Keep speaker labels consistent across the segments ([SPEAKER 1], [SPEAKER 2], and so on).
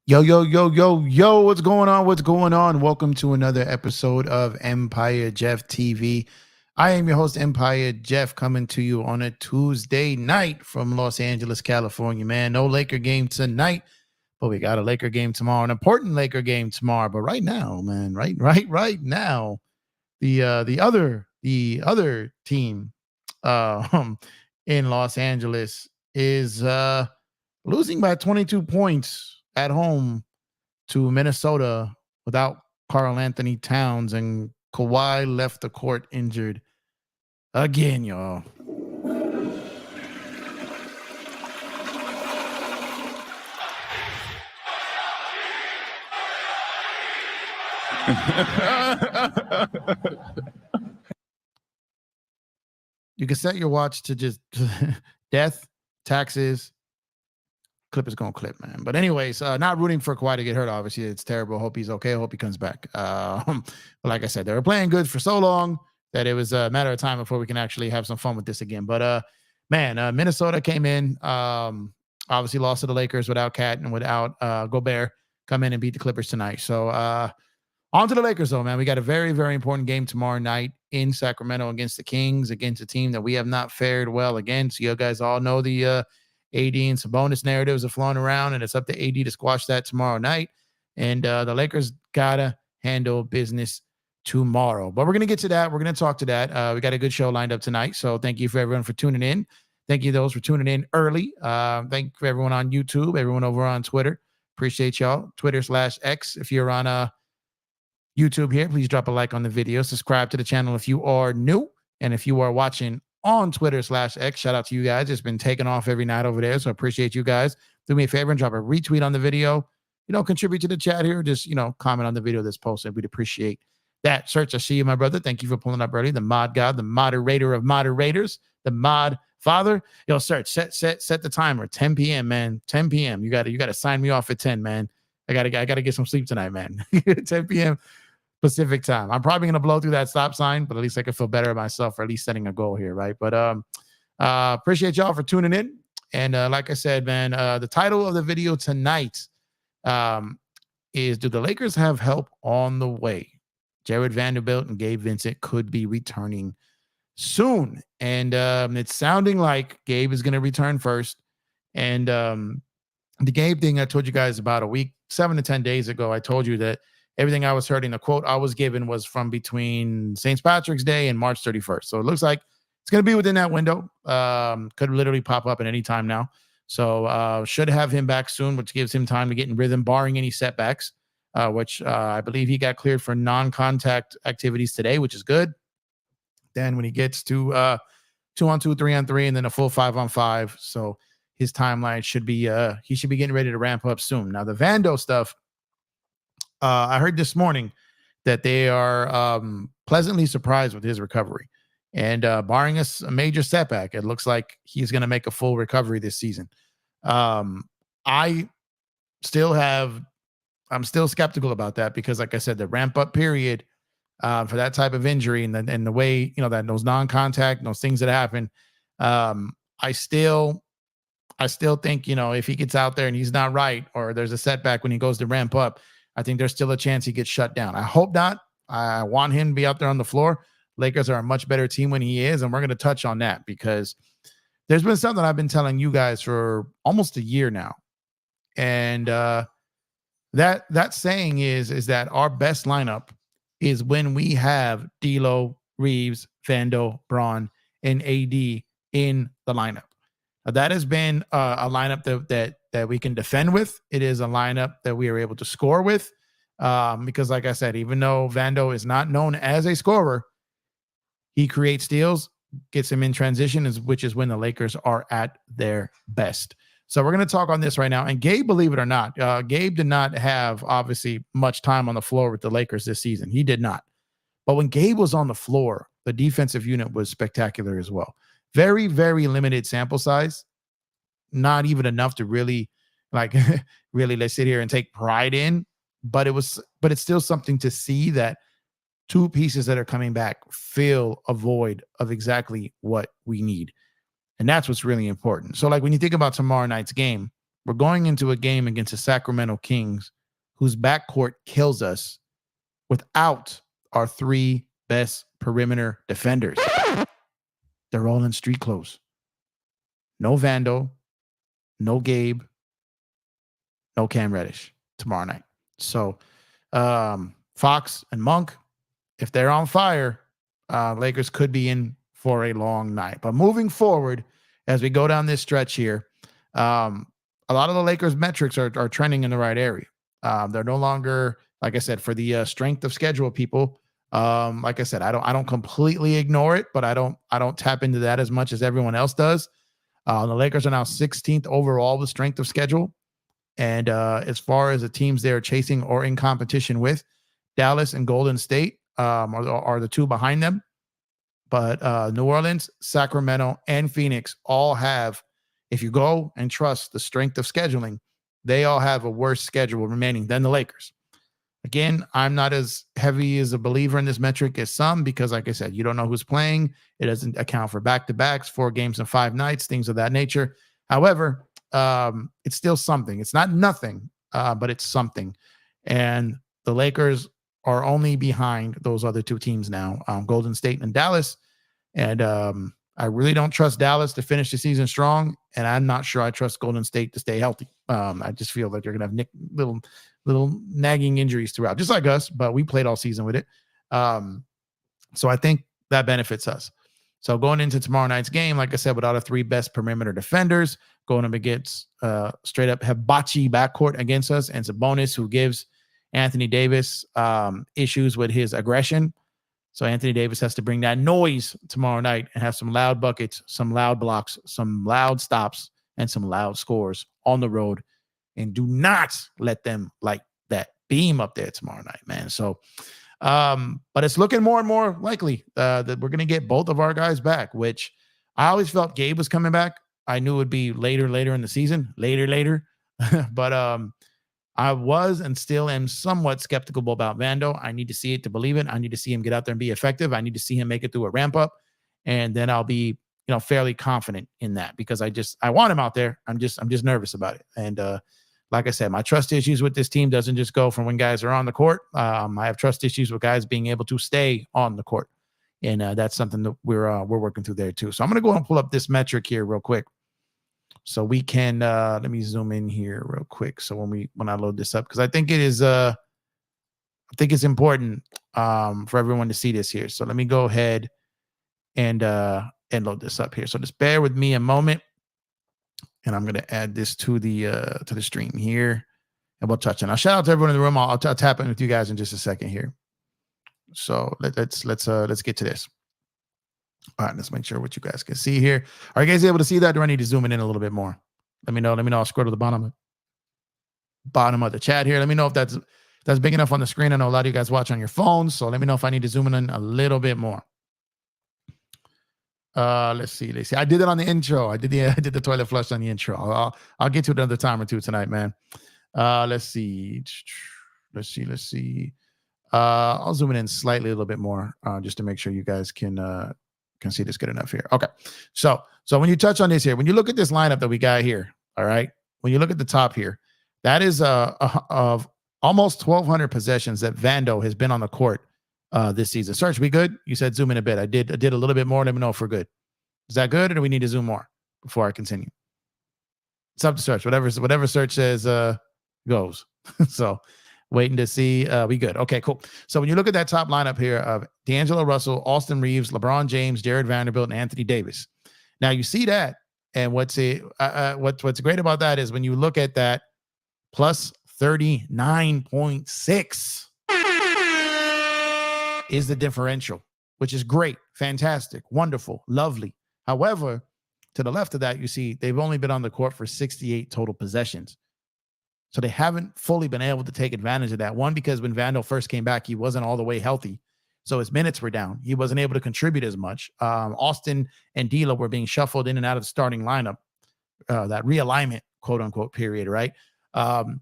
[SPEAKER 1] Yo, yo, yo, yo, yo, what's going on? What's going on? Welcome to another episode of Empire Jeff TV. I am your host, Empire Jeff, coming to you on a Tuesday night from Los Angeles, California, man. No Laker game tonight, but we got a Laker game tomorrow, an important Laker game tomorrow. But right now, man, right now, the other team uh in Los Angeles is losing by 22 points at home to Minnesota without Carl Anthony Towns, and Kawhi left the court injured again, y'all. You can set your watch to just death, taxes. Clip is going to clip, man. But anyways, not rooting for Kawhi to get hurt. Obviously, it's terrible. Hope he's okay. Hope he comes back. But like I said, they were playing good for so long that it was a matter of time before we can actually have some fun with this again. But man, Minnesota came in. Obviously, lost to the Lakers without Cat and without Gobert. Come in and beat the Clippers tonight. So on to the Lakers, though, man. We got a very, very important game tomorrow night in Sacramento against the Kings, against a team that we have not fared well against. You guys all know the AD and Sabonis narratives are flowing around, and it's up to AD to squash that tomorrow night. And the Lakers gotta handle business tomorrow. But we're gonna get to that. We're gonna talk to that. We got a good show lined up tonight. So thank you for everyone for tuning in. Thank you those for tuning in early. Thank you for everyone on YouTube, everyone over on Twitter. Appreciate y'all. Twitter/X. If you're on YouTube here, please drop a like on the video. Subscribe to the channel if you are new. And if you are watching on Twitter/X, shout out to you guys. It's been taking off every night over there. So I appreciate you guys. Do me a favor and drop a retweet on the video. Contribute to the chat here. Just, comment on the video that's posted. We'd appreciate that. Search, I see you, my brother. Thank you for pulling up early. The mod god, the moderator of moderators, the mod father. Search, set the timer. 10 p.m., man. 10 p.m. You gotta sign me off at 10, man. I gotta get some sleep tonight, man. 10 p.m. Pacific time. I'm probably going to blow through that stop sign, but at least I can feel better about myself for at least setting a goal here, right? But appreciate y'all for tuning in. And like I said, man, the title of the video tonight is, do the Lakers have help on the way? Jared Vanderbilt and Gabe Vincent could be returning soon. And it's sounding like Gabe is going to return first. And the Gabe thing I told you guys about a week, 7 to 10 days ago, I told you that everything I was hearing, the quote I was given was from between St. Patrick's Day and March 31st. So it looks like it's going to be within that window. Could literally pop up at any time now. So should have him back soon, which gives him time to get in rhythm, barring any setbacks, which I believe he got cleared for non-contact activities today, which is good. Then when he gets to 2-on-2, 3-on-3, and then a full 5-on-5. So his timeline should be, he should be getting ready to ramp up soon. Now, the Vando stuff, I heard this morning that they are pleasantly surprised with his recovery. And barring a major setback, it looks like he's going to make a full recovery this season. I'm still skeptical about that because, like I said, the ramp up period for that type of injury and the way, that those non-contact, those things that happen, I still think, if he gets out there and he's not right, or there's a setback when he goes to ramp up, I think there's still a chance he gets shut down. I hope not. I want him to be out there on the floor. Lakers are a much better team when he is, and we're going to touch on that because there's been something I've been telling you guys for almost a year now. And that saying is that our best lineup is when we have D'Lo, Reeves, Vando, Braun, and AD in the lineup. That has been a lineup that we can defend with. It is a lineup that we are able to score with because, like I said, even though Vando is not known as a scorer, he creates steals, gets him in transition, which is when the Lakers are at their best. So we're going to talk on this right now. And Gabe, believe it or not, Gabe did not have, obviously, much time on the floor with the Lakers this season. He did not. But when Gabe was on the floor, the defensive unit was spectacular as well. Very, very limited sample size. Not even enough to really, really let's sit here and take pride in. But it's still something to see that two pieces that are coming back fill a void of exactly what we need. And that's what's really important. So, when you think about tomorrow night's game, we're going into a game against the Sacramento Kings, whose backcourt kills us without our 3 best perimeter defenders. They're all in street clothes. No Vando, no Gabe, no Cam Reddish tomorrow night. So Fox and Monk, if they're on fire, Lakers could be in for a long night. But moving forward, as we go down this stretch here, a lot of the Lakers metrics are trending in the right area. They're no longer, like I said, for the strength of schedule people. Like I said, I don't completely ignore it, but I don't tap into that as much as everyone else does. The Lakers are now 16th overall with strength of schedule. And as far as the teams they're chasing or in competition with, Dallas and Golden State are the 2 behind them. But New Orleans, Sacramento, and Phoenix all have, if you go and trust the strength of scheduling, they all have a worse schedule remaining than the Lakers. Again, I'm not as heavy as a believer in this metric as some because, like I said, you don't know who's playing. It doesn't account for back-to-backs, 4 games in 5 nights, things of that nature. However, it's still something. It's not nothing, but it's something. And the Lakers are only behind those other 2 teams now, Golden State and Dallas. And I really don't trust Dallas to finish the season strong, and I'm not sure I trust Golden State to stay healthy. I just feel that they're going to have little nagging injuries throughout, just like us, but we played all season with it. So I think that benefits us. So going into tomorrow night's game, like I said, without our 3 best perimeter defenders, going up against straight up hibachi backcourt against us, and Sabonis, who gives Anthony Davis issues with his aggression. So Anthony Davis has to bring that noise tomorrow night and have some loud buckets, some loud blocks, some loud stops, and some loud scores on the road. And do not let them light that beam up there tomorrow night, man. So, but it's looking more and more likely that we're going to get both of our guys back, which I always felt Gabe was coming back. I knew it would be later in the season, later. But I was and still am somewhat skeptical about Vando. I need to see it to believe it. I need to see him get out there and be effective. I need to see him make it through a ramp up, and then I'll be, fairly confident in that because I want him out there. I'm just nervous about it. And like I said, my trust issues with this team doesn't just go from when guys are on the court. I have trust issues with guys being able to stay on the court, and that's something that we're working through there too. So I'm gonna go and pull up this metric here real quick. So we can let me zoom in here real quick. So when I load this up, because I think it is I think it's important for everyone to see this here. So let me go ahead and load this up here. So just bear with me a moment, and I'm gonna add this to the stream here, and we'll touch on. I'll shout out to everyone in the room. I'll tap in with you guys in just a second here. So let's get to this. All right, let's make sure what you guys can see here. Are you guys able to see that? Do I need to zoom in a little bit more? Let me know. I'll scroll to the bottom of the chat here. Let me know if that's big enough on the screen. I know a lot of you guys watch on your phones, so let me know if I need to zoom in a little bit more. Let's see. I did it on the intro. I did the toilet flush on the intro. I'll get to it another time or two tonight, man. Let's see. I'll zoom in slightly a little bit more, just to make sure you guys can see this good enough here. Okay. So when you touch on this here, when you look at this lineup that we got here, all right, when you look at the top here, that is of almost 1,200 possessions that Vando has been on the court this season. Search, we good? You said zoom in a bit. I did a little bit more. Let me know if we're good. Is that good, or do we need to zoom more before I continue? It's up to Search. Whatever Search says goes. So waiting to see. We good. Okay, cool. So when you look at that top lineup here of D'Angelo Russell, Austin Reeves, LeBron James, Jared Vanderbilt, and Anthony Davis. Now you see that, and what's great about that is when you look at that, plus 39.6 is the differential, which is great, fantastic, wonderful, lovely. However, to the left of that, you see they've only been on the court for 68 total possessions. So they haven't fully been able to take advantage of that. One, because when Vando first came back, he wasn't all the way healthy. So his minutes were down. He wasn't able to contribute as much. Austin and D'Lo were being shuffled in and out of the starting lineup, that realignment, quote unquote, period, right?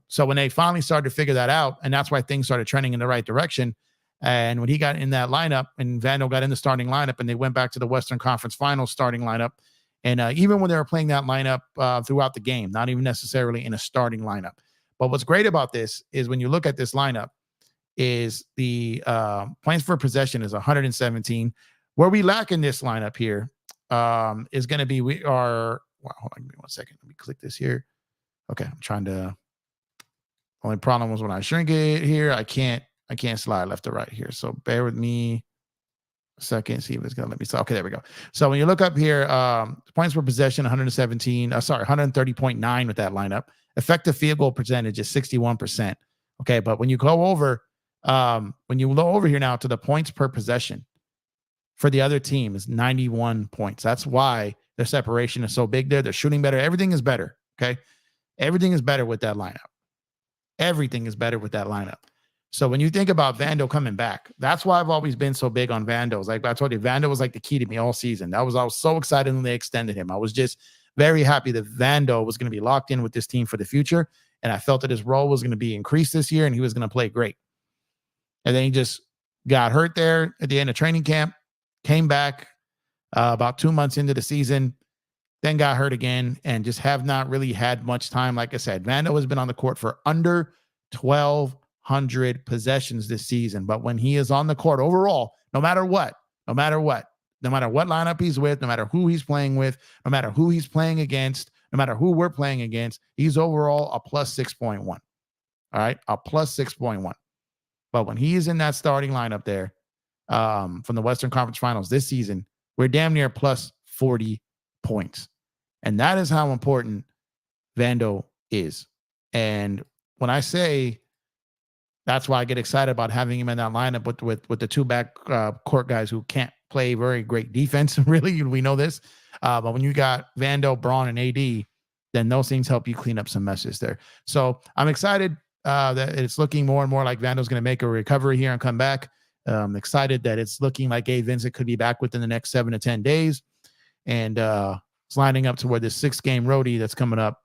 [SPEAKER 1] So when they finally started to figure that out, and that's why things started trending in the right direction. And when he got in that lineup and Vando got in the starting lineup and they went back to the Western Conference Finals starting lineup, And even when they were playing that lineup throughout the game, not even necessarily in a starting lineup. But what's great about this is when you look at this lineup, is the points per possession is 117. Where we lack in this lineup here is going to be, we are, wow, hold on, give me 1 second. Let me click this here. Okay, I'm trying to, only problem was when I shrink it here, I can't slide left or right here. So bear with me a second, see if it's going to let me. Okay, there we go. So when you look up here, points per possession, 117, 130.9 with that lineup. Effective field goal percentage is 61%. Okay, but when you go over, here now to the points per possession for the other team is 91 points. That's why their separation is so big there. They're shooting better. Everything is better. Okay, everything is better with that lineup. Everything is better with that lineup. So when you think about Vando coming back, that's why I've always been so big on Vando. Like I told you, Vando was like the key to me all season. I was so excited when they extended him. I was just very happy that Vando was going to be locked in with this team for the future. And I felt that his role was going to be increased this year and he was going to play great. And then he just got hurt there at the end of training camp, came back about 2 months into the season, then got hurt again, and just have not really had much time. Like I said, Vando has been on the court for under 1,200 possessions this season. But when he is on the court overall, no matter what lineup he's with, no matter who he's playing with, no matter who he's playing against, no matter who we're playing against, he's overall a plus 6.1. All right, a plus 6.1. But when he is in that starting lineup there from the Western Conference Finals this season, we're damn near plus 40 points. And that is how important Vando is. And when I say that's why I get excited about having him in that lineup with the two back court guys who can't play very great defense, really, we know this. But when you got Vando, Braun, and AD, then those things help you clean up some messes there. So I'm excited that it's looking more and more like Vando's going to make a recovery here and come back. I'm excited that it's looking like Gabe Vincent could be back within the next 7 to 10 days. And it's lining up to where this 6-game roadie that's coming up,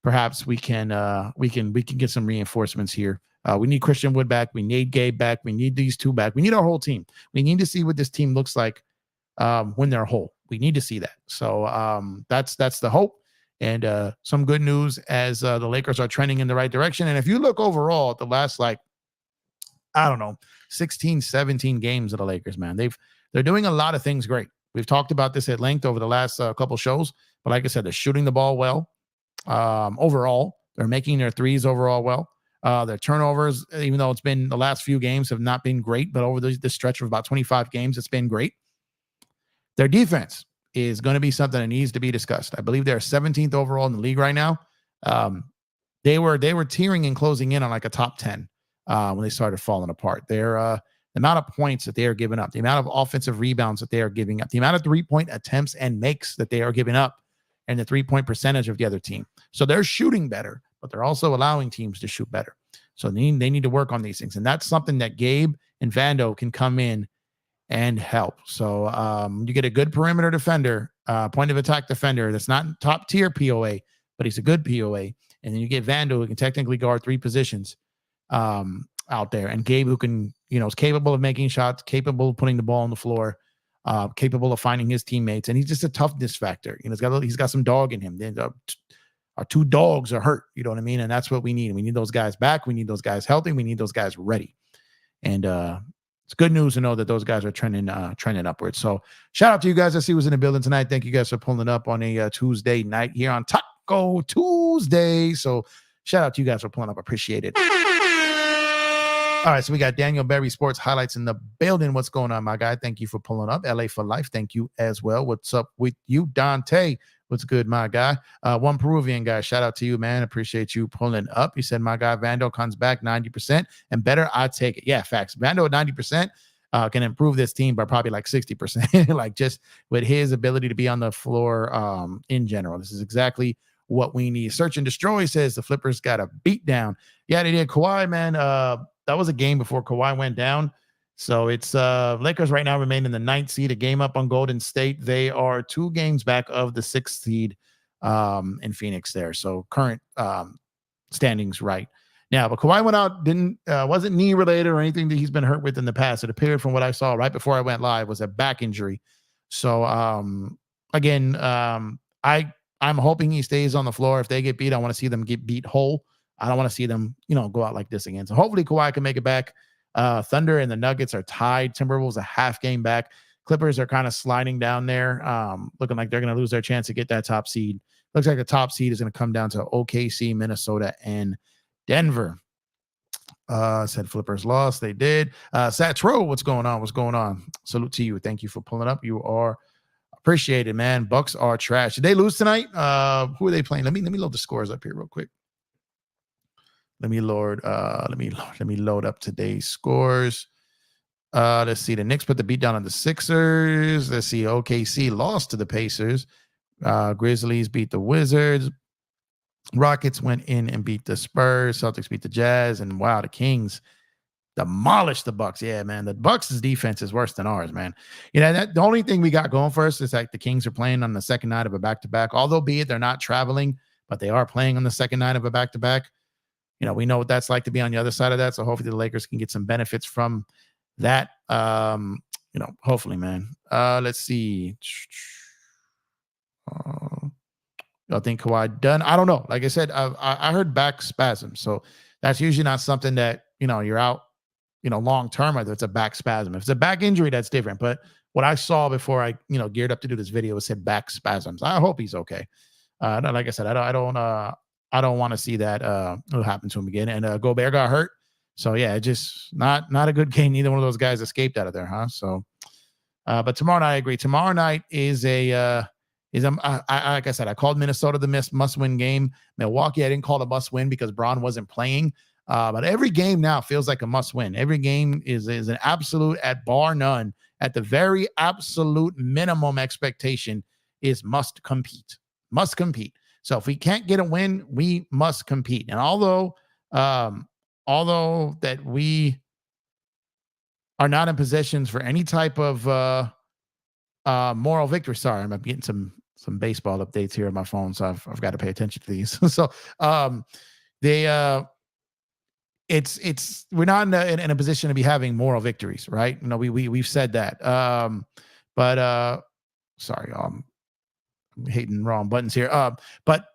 [SPEAKER 1] perhaps we can get some reinforcements here. We need Christian Wood back. We need Gabe back. We need these two back. We need our whole team. We need to see what this team looks like when they're whole. We need to see that. So that's the hope. And some good news as the Lakers are trending in the right direction. And if you look overall at the last, 16, 17 games of the Lakers, man, they're doing a lot of things great. We've talked about this at length over the last couple shows. But like I said, they're shooting the ball well. Overall, they're making their threes overall well. Their turnovers, even though it's been the last few games, have not been great. But over this stretch of about 25 games, it's been great. Their defense is going to be something that needs to be discussed. I believe they're 17th overall in the league right now. They were tearing and closing in on like a top 10 when they started falling apart. The amount of points that they are giving up, the amount of offensive rebounds that they are giving up, the amount of 3-point attempts and makes that they are giving up, and the 3-point percentage of the other team. So they're shooting better, but they're also allowing teams to shoot better. So they need to work on these things. And that's something that Gabe and Vando can come in and help. So you get a good perimeter defender, point of attack defender that's not top tier POA, but he's a good POA. And then you get Vando, who can technically guard 3 positions out there. And Gabe, who can, is capable of making shots, capable of putting the ball on the floor, capable of finding his teammates. And he's just a toughness factor. He's got some dog in him. Our 2 dogs are hurt. You know what I mean? And that's what we need. We need those guys back. We need those guys healthy. We need those guys ready. And it's good news to know that those guys are trending upwards. So shout out to you guys. I see who's in the building tonight. Thank you guys for pulling up on a Tuesday night here on Taco Tuesday. So shout out to you guys for pulling up. Appreciate it. All right, so we got Daniel Berry Sports Highlights in the building. What's going on, my guy? Thank you for pulling up. LA for life. Thank you as well. What's up with you, Dante? What's good, my guy? One Peruvian guy. Shout out to you, man. Appreciate you pulling up. He said, my guy, Vando comes back 90% and better. I take it. Yeah, facts. Vando at 90% can improve this team by probably like 60%, like just with his ability to be on the floor in general. This is exactly what we need. Search and Destroy says the Flippers got a beat down. Yeah, they did. Kawhi, man, that was a game before Kawhi went down. So it's Lakers right now remain in the 9th seed, a game up on Golden State. They are 2 games back of the 6th seed in Phoenix there. So current standings right now. But Kawhi went out, wasn't knee related or anything that he's been hurt with in the past. It appeared from what I saw right before I went live was a back injury. So again, I'm hoping he stays on the floor. If they get beat, I want to see them get beat whole. I don't want to see them, go out like this again. So hopefully Kawhi can make it back. Thunder and the Nuggets are tied. Timberwolves a half game back. Clippers are kind of sliding down there, looking like they're going to lose their chance to get that top seed. Looks like the top seed is going to come down to OKC, Minnesota, and Denver. Said Flippers lost. They did. Satro, what's going on? What's going on? Salute to you. Thank you for pulling up. You are appreciated, man. Bucks are trash. Did they lose tonight? Who are they playing? Let me load the scores up here real quick. Let me load up today's scores. Let's see. The Knicks put the beat down on the Sixers. Let's see. OKC lost to the Pacers. Grizzlies beat the Wizards. Rockets went in and beat the Spurs. Celtics beat the Jazz. And wow, the Kings demolished the Bucks. Yeah, man. The Bucks' defense is worse than ours, man. The only thing we got going for us is like the Kings are playing on the second night of a back-to-back. Although be it they're not traveling, but they are playing on the second night of a back-to-back. We know what that's like to be on the other side of that. So hopefully the Lakers can get some benefits from that. Hopefully, man. Let's see. I think Kawhi done. I don't know. Like I said, I heard back spasm. So that's usually not something that, you're out, long term, whether it's a back spasm. If it's a back injury, that's different. But what I saw before I, geared up to do this video, it said back spasms. I hope he's okay. Like I said, I don't want to see that happen to him again. And Gobert got hurt. So yeah, just not a good game. Neither one of those guys escaped out of there, huh? So, but tomorrow night, I agree. Tomorrow night is like I said, I called Minnesota the must-win game. Milwaukee, I didn't call it a must-win because Braun wasn't playing. But every game now feels like a must-win. Every game is an absolute, at bar none, at the very absolute minimum expectation is must compete. Must compete. So if we can't get a win, we must compete. And although that we are not in positions for any type of moral victory. Sorry, I'm getting some baseball updates here on my phone, so I've got to pay attention to these. So we're not in a position to be having moral victories, right? We've said that. Sorry, I'm hitting wrong buttons here. But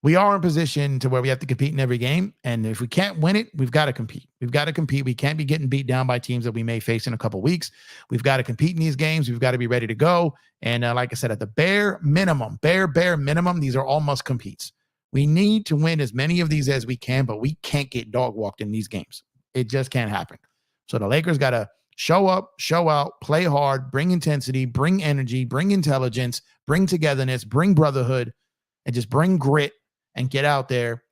[SPEAKER 1] we are in position to where we have to compete in every game. And if we can't win it, we've got to compete. We've got to compete. We can't be getting beat down by teams that we may face in a couple of weeks. We've got to compete in these games. We've got to be ready to go. And like I said, at the bare minimum, these are all must competes. We need to win as many of these as we can, but we can't get dog walked in these games. It just can't happen. So the Lakers got to show up, show out, play hard, bring intensity, bring energy, bring intelligence, bring togetherness, bring brotherhood, and just bring grit. And get out there,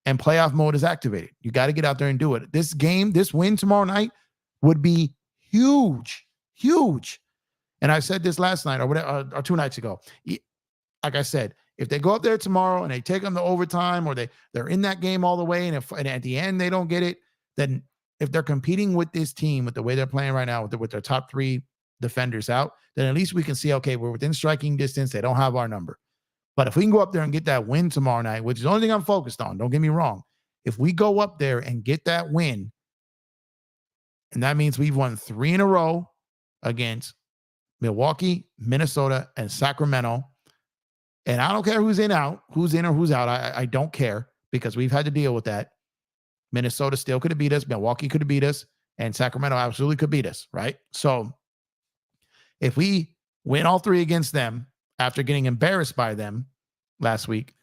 [SPEAKER 1] and playoff mode is activated. You got to get out there and do it. This win tomorrow night would be huge, huge. And I said this last night or 2 nights ago. Like I said, if they go up there tomorrow and they take them to overtime, or they're in that game all the way, and at the end they don't get it, then if they're competing with this team with the way they're playing right now, with their top 3 defenders out, then at least we can see, okay, we're within striking distance. They don't have our number. But if we can go up there and get that win tomorrow night, which is the only thing I'm focused on, don't get me wrong. If we go up there and get that win, and that means we've won 3 in a row against Milwaukee, Minnesota, and Sacramento. And I don't care who's in or who's out. I don't care, because we've had to deal with that. Minnesota still could have beat us. Milwaukee could have beat us. And Sacramento absolutely could beat us, right? So if we win all 3 against them, after getting embarrassed by them last week,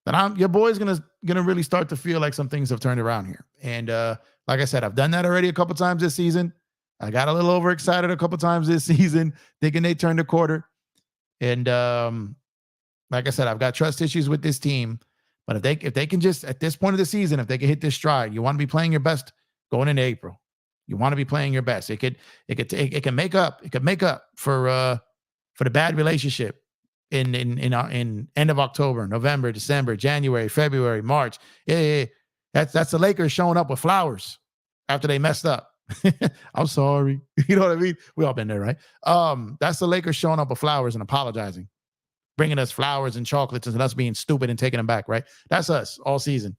[SPEAKER 1] then your boy's gonna really start to feel like some things have turned around here. And like I said, I've done that already a couple times this season. I got a little overexcited a couple times this season, thinking they turned a quarter. And like I said, I've got trust issues with this team. But if they can just, at this point of the season, if they can hit this stride, you want to be playing your best going into April. You want to be playing your best. It can make up for the bad relationship in end of October, November, December, January, February, March. Yeah. That's the Lakers showing up with flowers after they messed up. I'm sorry. You know what I mean? We all been there, right? That's the Lakers showing up with flowers and apologizing, bringing us flowers and chocolates, and us being stupid and taking them back, right? That's us all season.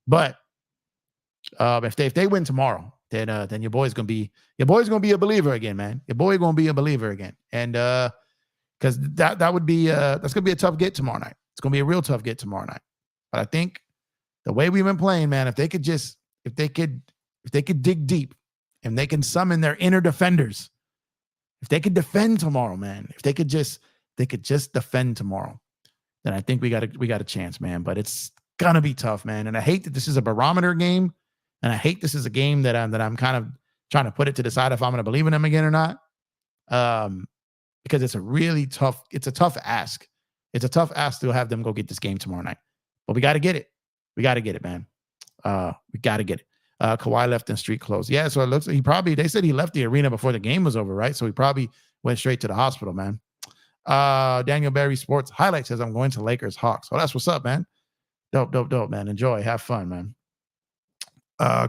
[SPEAKER 1] But if they win tomorrow, then your boy's gonna be a believer again, man. Your boy gonna be a believer again. And because that would be that's gonna be a tough get tomorrow night. It's gonna be a real tough get tomorrow night. But I think the way we've been playing, man, if they could dig deep and they can summon their inner defenders, if they could defend tomorrow, man, if they could just defend tomorrow, then I think we got a chance, man. But it's gonna be tough, man. And I hate that this is a barometer game, and I hate this is a game that I'm kind of trying to put it to decide if I'm gonna believe in them again or not. Because it's a tough ask. It's a tough ask to have them go get this game tomorrow night. But we got to get it. We got to get it, man. We got to get it. Kawhi left in street clothes. Yeah, so it looks they said he left the arena before the game was over, right? So he probably went straight to the hospital, man. Daniel Barry Sports Highlight says, I'm going to Lakers Hawks. Well, that's what's up, man. Dope, man. Enjoy. Have fun, man.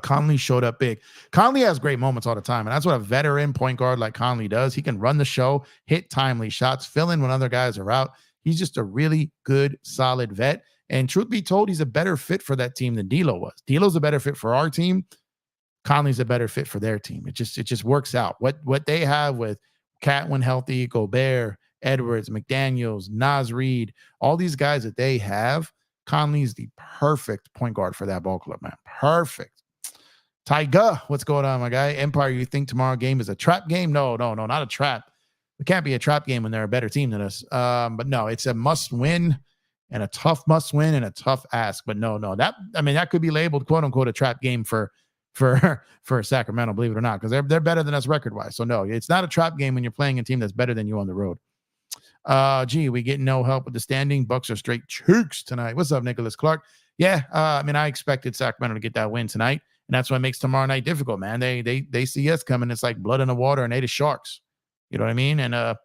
[SPEAKER 1] Conley showed up big. Conley has great moments all the time, and that's what a veteran point guard like Conley does. He can run the show, hit timely shots, fill in when other guys are out. He's just a really good, solid vet. And truth be told, he's a better fit for that team than D'Lo was. D'Lo's a better fit for our team. Conley's a better fit for their team. It just works out. What they have with Cat when healthy, Gobert, Edwards, McDaniels, Naz Reid, all these guys that they have, Conley's the perfect point guard for that ball club, man. Perfect. Tyga, what's going on, my guy? Empire, you think tomorrow game is a trap game? No, not a trap. It can't be a trap game when they're a better team than us. But no, it's a must win and a tough must win and a tough ask. But no, that could be labeled quote unquote a trap game for Sacramento, believe it or not, because they're better than us record wise. So no, it's not a trap game when you're playing a team that's better than you on the road. We get no help with the standing. Bucks are straight cheeks tonight. What's up, Nicholas Clark? Yeah, I expected Sacramento to get that win tonight, and that's what makes tomorrow night difficult, man. They see us coming. It's like blood in the water, and they the sharks. You know what I mean? And the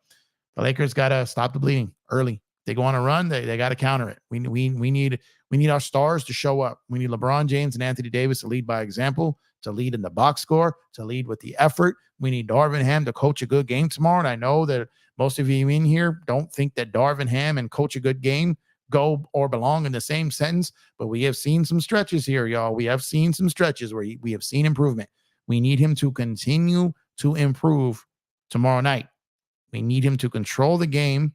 [SPEAKER 1] Lakers gotta stop the bleeding early. They go on a run. They got to counter it. We need our stars to show up. We need LeBron James and Anthony Davis to lead by example, to lead in the box score, to lead with the effort. We need Darvin Ham to coach a good game tomorrow. And I know that most of you in here don't think that Darvin Ham and coach a good game go or belong in the same sentence, but we have seen some stretches here, y'all. We have seen some stretches where we have seen improvement. We need him to continue to improve tomorrow night. We need him to control the game.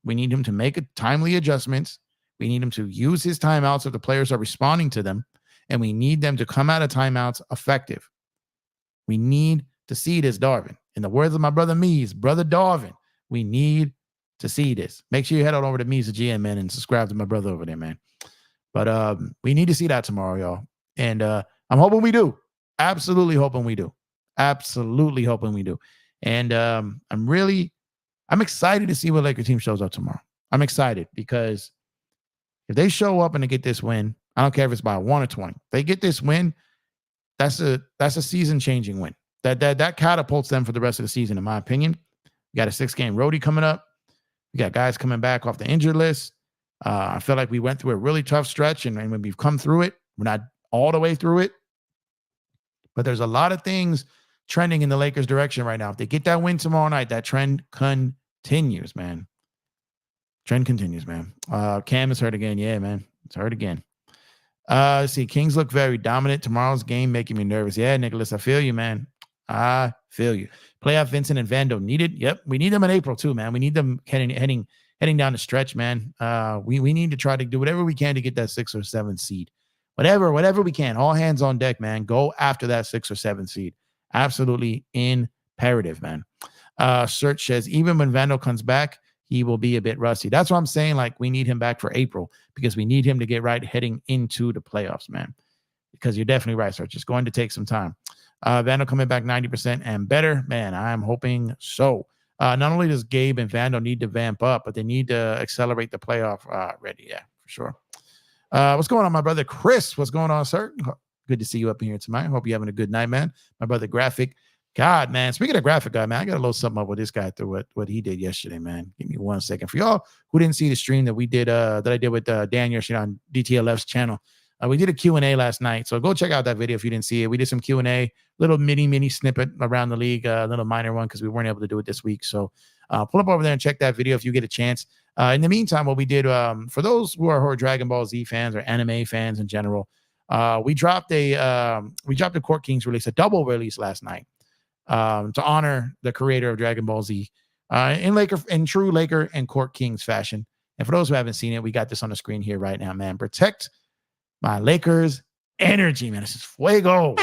[SPEAKER 1] We need him to make timely adjustments. We need him to use his timeouts if the players are responding to them. And we need them to come out of timeouts effective. We need to see this, Darvin. In the words of my brother Mees, brother Darvin, we need to see this. Make sure you head on over to Mees, the GM, man, and subscribe to my brother over there, man. But we need to see that tomorrow, y'all. And I'm hoping we do. Absolutely hoping we do. Absolutely hoping we do. And I'm excited to see what Laker team shows up tomorrow. I'm excited because if they show up and they get this win, I don't care if it's by 1 or 20. If they get this win, that's a season-changing win. That catapults them for the rest of the season, in my opinion. We got a 6-game roadie coming up. We got guys coming back off the injured list. I feel like we went through a really tough stretch, and when we've come through it, we're not all the way through it. But there's a lot of things trending in the Lakers' direction right now. If they get that win tomorrow night, that trend continues, man. Trend continues, man. Cam is hurt again. Yeah, man. It's hurt again. Let's see. Kings look very dominant. Tomorrow's game making me nervous. Yeah, Nicholas, I feel you, man. I feel you. Playoff Vincent and Vando needed. Yep. We need them in April too, man. We need them heading down the stretch, man. We need to try to do whatever we can to get that 6 or 7 seed. Whatever we can. All hands on deck, man. Go after that 6 or 7 seed. Absolutely imperative, man. Search says, even when Vando comes back, he will be a bit rusty. That's what I'm saying. Like, we need him back for April because we need him to get right heading into the playoffs, man. Because you're definitely right, Search. It's going to take some time. Vando coming back 90% and better. Man, I'm hoping so. Not only does Gabe and Vando need to vamp up, but they need to accelerate the playoff ready. Yeah, for sure. What's going on, my brother Chris? What's going on, sir? Good to see you up here tonight. Hope you're having a good night, man. My brother Graphic. God, man. Speaking of Graphic guy, man, I got a little something up with this guy through what he did yesterday, man. Give me 1 second. For y'all who didn't see the stream that we did, that I did with Dan yesterday on DTLF's channel, we did a Q&A last night. So go check out that video if you didn't see it. We did some Q&A, little mini snippet around the league, a little minor one because we weren't able to do it this week. So pull up over there and check that video if you get a chance. In the meantime, what we did, for those who are Dragon Ball Z fans or anime fans in general, we dropped a Court Kings release, a double release last night, to honor the creator of Dragon Ball Z. In true Laker and Court Kings fashion. And for those who haven't seen it, we got this on the screen here right now, man. Protect my Lakers energy, man. This is fuego.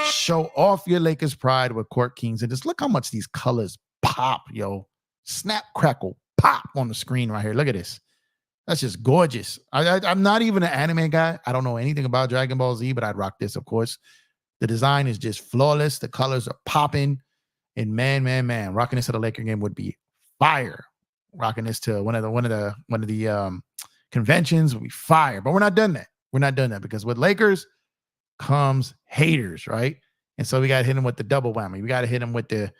[SPEAKER 1] Show off your Lakers pride with Court Kings. And just look how much these colors pop, yo. Snap, crackle, pop on the screen right here. Look at this. That's just gorgeous. I'm not even an anime guy. I don't know anything about Dragon Ball Z, but I'd rock this, of course. The design is just flawless. The colors are popping. And man, rocking this at a Laker game would be fire. Rocking this to one of the conventions would be fire. But we're not done that. We're not done that because with Lakers comes haters, right? And so we got to hit them with the double whammy. We got to hit them with a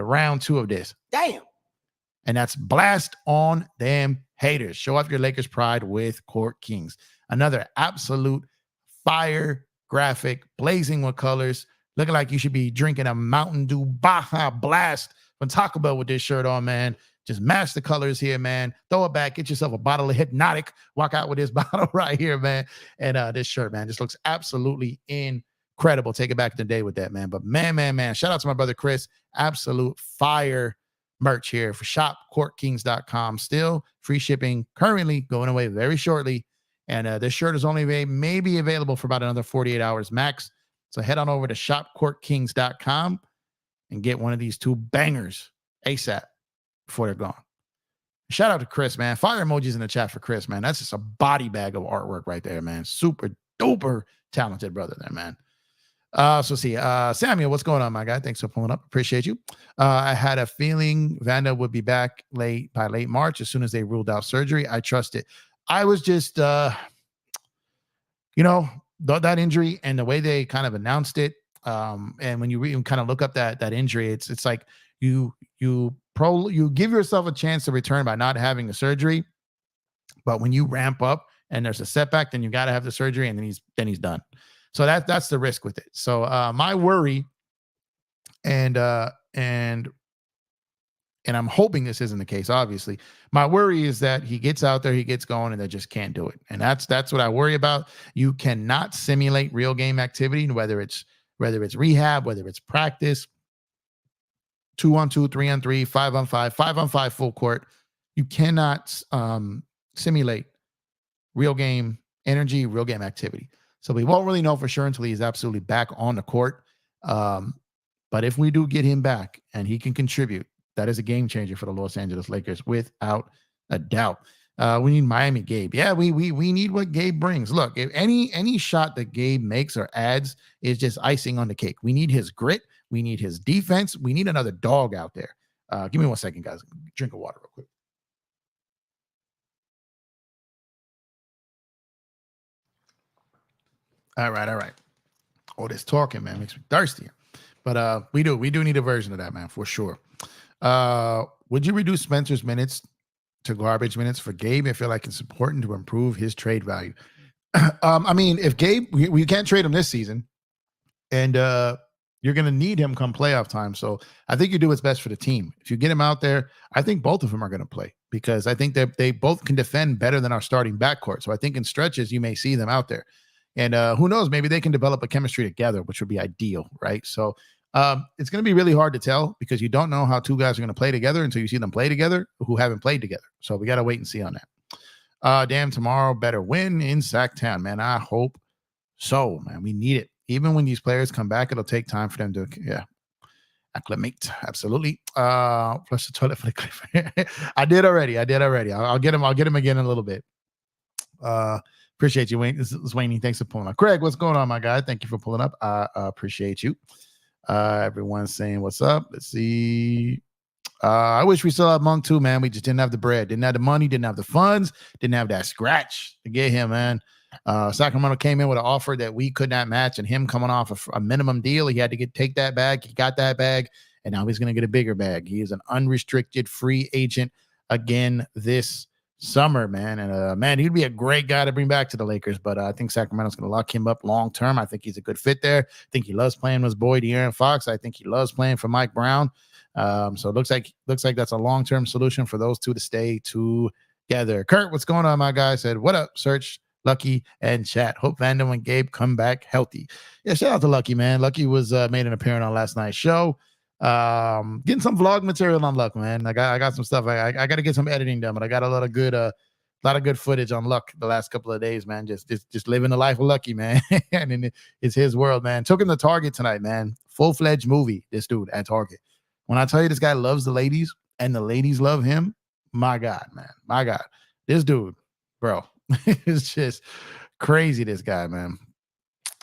[SPEAKER 1] round 2 of this. Damn. And that's blast on them haters. Show off your Lakers pride with Court Kings. Another absolute fire graphic, blazing with colors, looking like you should be drinking a Mountain Dew Baja Blast from Taco Bell with this shirt on, man. Just match the colors here, man. Throw it back. Get yourself a bottle of Hypnotic. Walk out with this bottle right here, man. And this shirt, man, just looks absolutely incredible. Take it back to the day with that, man. But man. Shout out to my brother Chris. Absolute fire merch here for shopcourtkings.com. Still free shipping, currently going away very shortly. And this shirt is only maybe available for about another 48 hours max. So head on over to shopcourtkings.com and get one of these 2 bangers ASAP before they're gone. Shout out to Chris, man. Fire emojis in the chat for Chris, man. That's just a body bag of artwork right there, man. Super duper talented brother there, man. So see, Samuel, what's going on, my guy? Thanks for pulling up. Appreciate you. I had a feeling Vanda would be back by late March as soon as they ruled out surgery. I trust it. I was just, that injury and the way they kind of announced it. And when you kind of look up that injury, it's like you give yourself a chance to return by not having the surgery. But when you ramp up and there's a setback, then you got to have the surgery and then he's done. So that's the risk with it. So my worry, and I'm hoping this isn't the case, obviously. My worry is that he gets out there, he gets going, and they just can't do it. And that's what I worry about. You cannot simulate real game activity, whether it's rehab, whether it's practice, 2-on-2, 3-on-3, 5-on-5, 5-on-5 full court. You cannot simulate real game energy, real game activity. So we won't really know for sure until he's absolutely back on the court. But if we do get him back and he can contribute, that is a game changer for the Los Angeles Lakers without a doubt. We need Miami Gabe. Yeah, we need what Gabe brings. Look, if any shot that Gabe makes or adds is just icing on the cake. We need his grit. We need his defense. We need another dog out there. Give me 1 second, guys. Drink of water real quick. All right. Oh, this talking, man, makes me thirsty. But we do need a version of that, man, for sure. Would you reduce Spencer's minutes to garbage minutes for Gabe? I feel like it's important to improve his trade value. I mean, if Gabe, we can't trade him this season, and you're going to need him come playoff time. So I think you do what's best for the team. If you get him out there, I think both of them are going to play because I think that they both can defend better than our starting backcourt. So I think in stretches, you may see them out there. And who knows, maybe they can develop a chemistry together, which would be ideal, right? So it's going to be really hard to tell because you don't know how 2 guys are going to play together until you see them play together who haven't played together. So we got to wait and see on that. Damn, tomorrow better win in Sacktown, man. I hope so, man. We need it. Even when these players come back, it'll take time for them to, acclimate. Absolutely. Flush the toilet for the clip. I did already. I'll get him again in a little bit. Appreciate you, Wayne. This is Wayne. Thanks for pulling up. Craig, what's going on, my guy? Thank you for pulling up. I appreciate you. Everyone's saying what's up. Let's see. I wish we still had Monk too, man. We just didn't have the bread, didn't have the money, didn't have the funds, didn't have that scratch to get him, man. Sacramento came in with an offer that we could not match, and him coming off a minimum deal, he had to take that bag. He got that bag, and now he's going to get a bigger bag. He is an unrestricted free agent again this summer, man. And man, he'd be a great guy to bring back to the Lakers, but I think Sacramento's going to lock him up long term. I think he's a good fit there. I think he loves playing with his boy De'Aaron Fox. I think he loves playing for Mike Brown. So it looks like that's a long-term solution for those two to stay together. Kurt, what's going on, my guy? Said, what up, Search, Lucky, and Chat? Hope Vanderbilt and Gabe come back healthy. Yeah, shout out to Lucky, man. Lucky was made an appearance on last night's show. Getting some vlog material on Luck, man. I got some stuff. I got to get some editing done, but I got a lot of good footage on Luck the last couple of days, man. Just living the life of Lucky, man. And it's his world, man. Took him to Target tonight, man. Full-fledged movie, this dude at Target. When I tell you this guy loves the ladies and the ladies love him, my God, man. My God. This dude, bro, it's just crazy, this guy, man.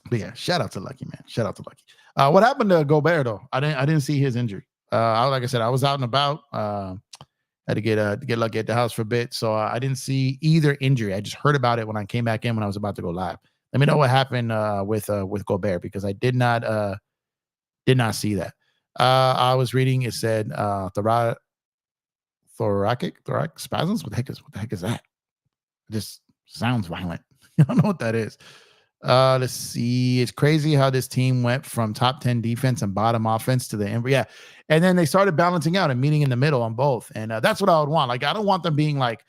[SPEAKER 1] But yeah, shout out to Lucky, man. Shout out to Lucky. What happened to Gobert though? I didn't see his injury. Like I said, I was out and about. Had to get Lucky at the house for a bit, so I didn't see either injury. I just heard about it when I came back in when I was about to go live. Let me know what happened with Gobert, because I did not see that. I was reading, it said thoracic spasms. What the heck is that? It just sounds violent. I don't know what that is. Let's see. It's crazy how this team went from top 10 defense and bottom offense to the end. Yeah. And then they started balancing out and meeting in the middle on both. And that's what I would want. Like, I don't want them being like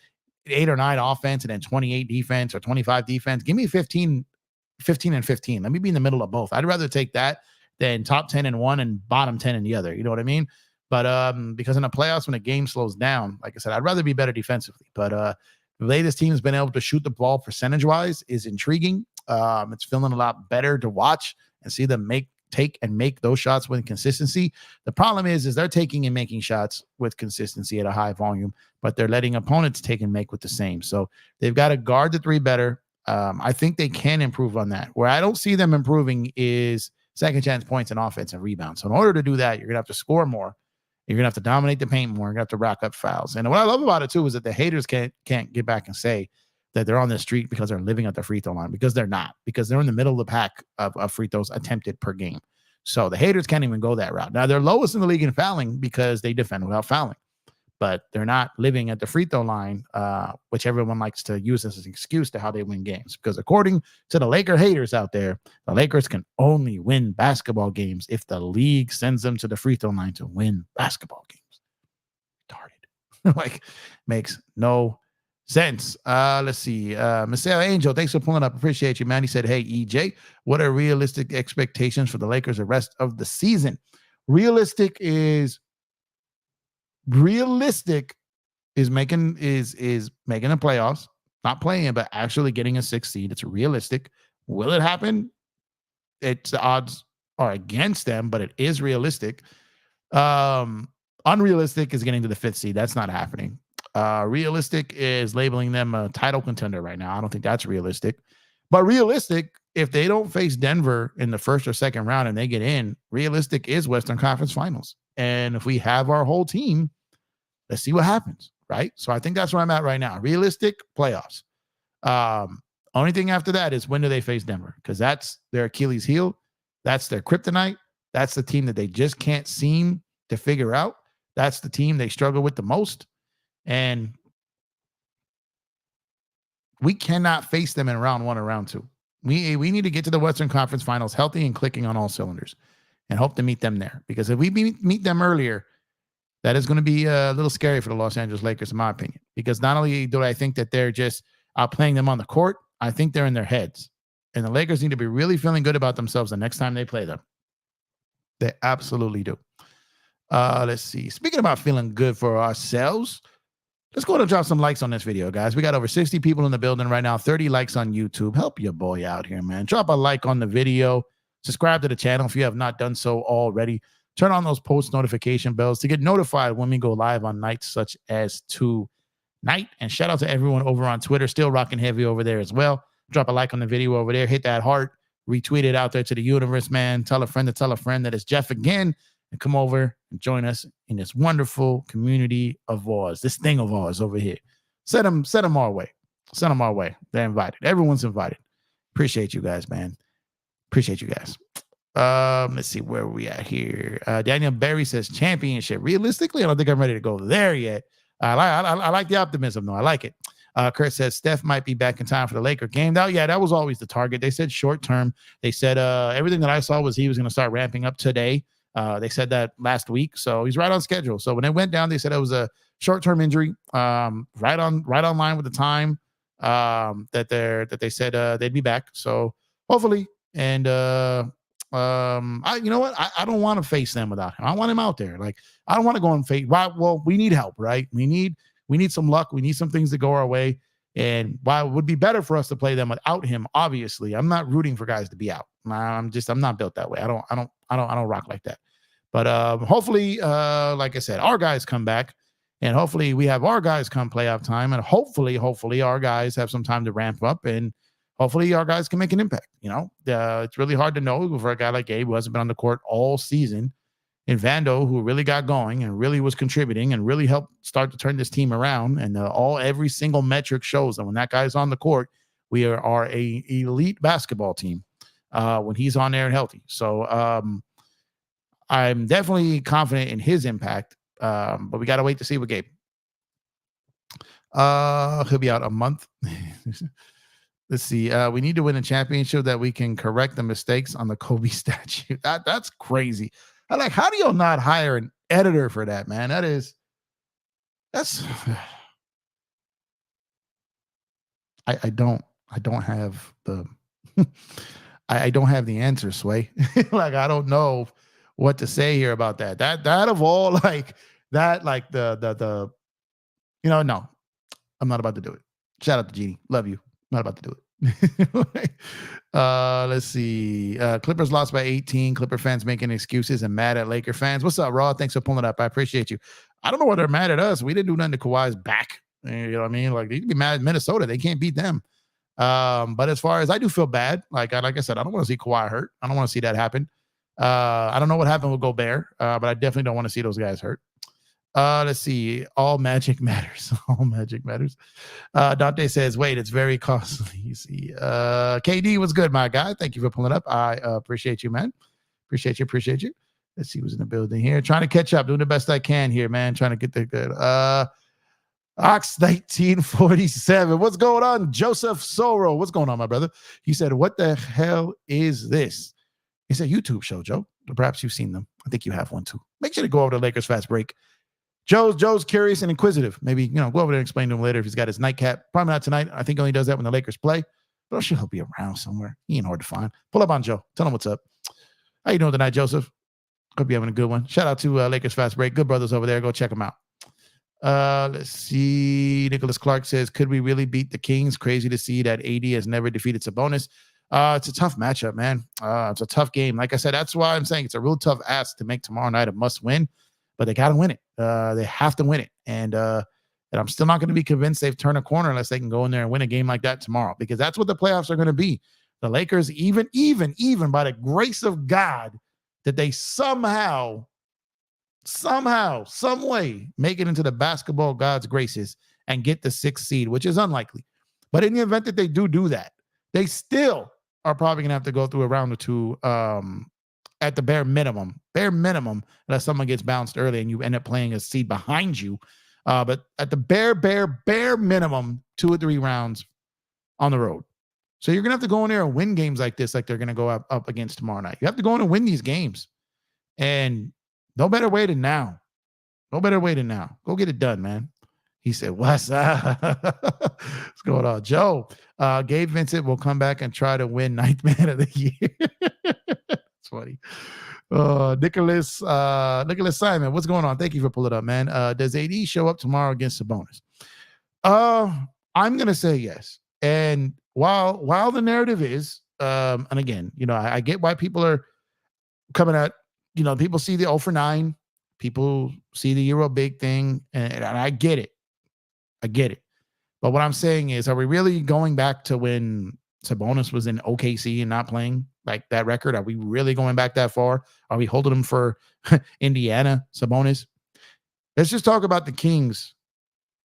[SPEAKER 1] 8 or 9 offense and then 28 defense or 25 defense. Give me 15 and 15. Let me be in the middle of both. I'd rather take that than top 10 in one and bottom 10 in the other. You know what I mean? But because in the playoffs, when a game slows down, like I said, I'd rather be better defensively. But the way this team has been able to shoot the ball percentage-wise is intriguing. It's feeling a lot better to watch and see them take and make those shots with consistency. The problem is they're taking and making shots with consistency at a high volume, but they're letting opponents take and make with the same. So they've got to guard the three better. I think they can improve on that. Where I don't see them improving is second chance points and offense and rebounds. So in order to do that, you're going to have to score more. You're going to have to dominate the paint more. You're going to have to rack up fouls. And what I love about it, too, is that the haters can't get back and say that they're on the street because they're living at the free throw line, because they're not, because they're in the middle of the pack of free throws attempted per game. So the haters can't even go that route. Now, they're lowest in the league in fouling because they defend without fouling, but they're not living at the free throw line, which everyone likes to use as an excuse to how they win games. Because according to the Laker haters out there, the Lakers can only win basketball games if the league sends them to the free throw line to win basketball games. Retarded. Like, makes no sense. Let's see. Marcel Angel, thanks for pulling up. Appreciate you, man. He said, hey, EJ, what are realistic expectations for the Lakers the rest of the season? Realistic is making the playoffs, not playing, but actually getting a 6th seed. It's realistic. Will it happen? The odds are against them, but it is realistic. Unrealistic is getting to the 5th seed. That's not happening. Realistic is labeling them a title contender right now. I don't think that's realistic. But realistic, if they don't face Denver in the first or second round and they get in, realistic is Western Conference Finals. And if we have our whole team, let's see what happens, right? So I think that's where I'm at right now. Realistic, playoffs. Only thing after that is, when do they face Denver? Because that's their Achilles heel. That's their kryptonite. That's the team that they just can't seem to figure out. That's the team they struggle with the most. And we cannot face them in round 1 or round 2. We need to get to the Western Conference Finals healthy and clicking on all cylinders and hope to meet them there. Because if we meet them earlier, that is going to be a little scary for the Los Angeles Lakers, in my opinion. Because not only do I think that they're just outplaying them on the court, I think they're in their heads. And the Lakers need to be really feeling good about themselves the next time they play them. They absolutely do. Let's see. Speaking about feeling good for ourselves, let's go ahead and drop some likes on this video, guys. We got over 60 people in the building right now, 30 likes on YouTube. Help your boy out here, man. Drop a like on the video. Subscribe to the channel if you have not done so already. Turn on those post notification bells to get notified when we go live on nights such as tonight. And shout out to everyone over on Twitter, still rocking heavy over there as well. Drop a like on the video over there. Hit that heart. Retweet it out there to the universe, man. Tell a friend that it's Jeff again. And come over and join us in this wonderful community of ours, this thing of ours over here. Send them our way. Send them our way. They're invited. Everyone's invited. Appreciate you guys, man. Appreciate you guys. Let's see where we at here. Daniel Berry says championship. Realistically, I don't think I'm ready to go there yet. I like the optimism, though. I like it. Kurt says Steph might be back in time for the Laker game. Now, yeah, that was always the target. They said short term. They said everything that I saw was he was going to start ramping up today. They said that last week, so he's right on schedule. So when it went down, they said it was a short-term injury, right on line with the time that they said they'd be back. So hopefully, and You know what? I don't want to face them without him. I want him out there. Like, I don't want to go and face. Right? Well, we need help, right? We need some luck. We need some things to go our way. And while it would be better for us to play them without him, obviously, I'm not rooting for guys to be out. I'm not built that way. I don't rock like that. But hopefully, like I said, our guys come back, and hopefully we have our guys come playoff time, and hopefully our guys have some time to ramp up, and hopefully our guys can make an impact. It's really hard to know for a guy like Gabe who hasn't been on the court all season, and Vando, who really got going and really was contributing and really helped start to turn this team around. And every single metric shows that when that guy's on the court, we are a elite basketball team when he's on there and healthy. So I'm definitely confident in his impact, but we got to wait to see with Gabe. He'll be out a month. Let's see. We need to win a championship that we can correct the mistakes on the Kobe statue. That's crazy. How do you not hire an editor for that, man? That's I don't have the I don't have the answer, Sway. I don't know what to say here about that. That of all no, I'm not about to do it. Shout out to Genie. Love you. Not about to do it. Let's see. Clippers lost by 18. Clipper fans making excuses and mad at Laker fans. What's up, Raw? Thanks for pulling up. I appreciate you. I don't know why they're mad at us. We didn't do nothing to Kawhi's back. You know what I mean? They can be mad at Minnesota. They can't beat them. But as far as I do feel bad, like I said, I don't want to see Kawhi hurt. I don't want to see that happen. I don't know what happened with Gobert, but I definitely don't want to see those guys hurt. Let's see. All magic matters. All magic matters. Dante says, wait, it's very costly. You see. KD was good, my guy. Thank you for pulling up. I appreciate you, man. Appreciate you. Let's see who's in the building here. Trying to catch up. Doing the best I can here, man. Trying to get the good. Ox 1947. What's going on? Joseph Soro. What's going on, my brother? He said, what the hell is this? It's a YouTube show, Joe. Perhaps you've seen them. I think you have one too. Make sure to go over to Lakers Fast Break. Joe's curious and inquisitive. Maybe, go over there and explain to him later if he's got his nightcap. Probably not tonight. I think he only does that when the Lakers play. But I'm sure he'll be around somewhere. He ain't hard to find. Pull up on Joe. Tell him what's up. How you doing tonight, Joseph? Hope you're having a good one. Shout out to Lakers Fast Break. Good brothers over there. Go check them out. Let's see. Nicholas Clark says, could we really beat the Kings? Crazy to see that AD has never defeated Sabonis. It's a tough matchup, man. It's a tough game. Like I said, that's why I'm saying it's a real tough ask to make tomorrow night a must win. But they got to win it. They have to win it. And I'm still not going to be convinced they've turned a corner unless they can go in there and win a game like that tomorrow, because that's what the playoffs are going to be. The Lakers, even by the grace of God, that they somehow, some way make it into the basketball God's graces and get the 6th seed, which is unlikely. But in the event that they do that, they still are probably going to have to go through a round or two at the bare minimum, unless someone gets bounced early and you end up playing a seed behind you. But at the bare minimum, 2 or 3 rounds on the road. So you're going to have to go in there and win games like this, like they're going to go up against tomorrow night. You have to go in and win these games. And no better way than now. Go get it done, man. He said, what's up? What's going on? Joe, Gabe Vincent will come back and try to win 9th man of the year. It's funny. Nicholas Simon, what's going on? Thank you for pulling it up, man. Does AD show up tomorrow against Sabonis? I'm going to say yes. And while the narrative is, and again, I get why people are coming at, people see the 0 for 9. People see the Euro big thing, and I get it. But what I'm saying is, are we really going back to when Sabonis was in OKC and not playing, like that record? Are we really going back that far? Are we holding him for Indiana, Sabonis? Let's just talk about the Kings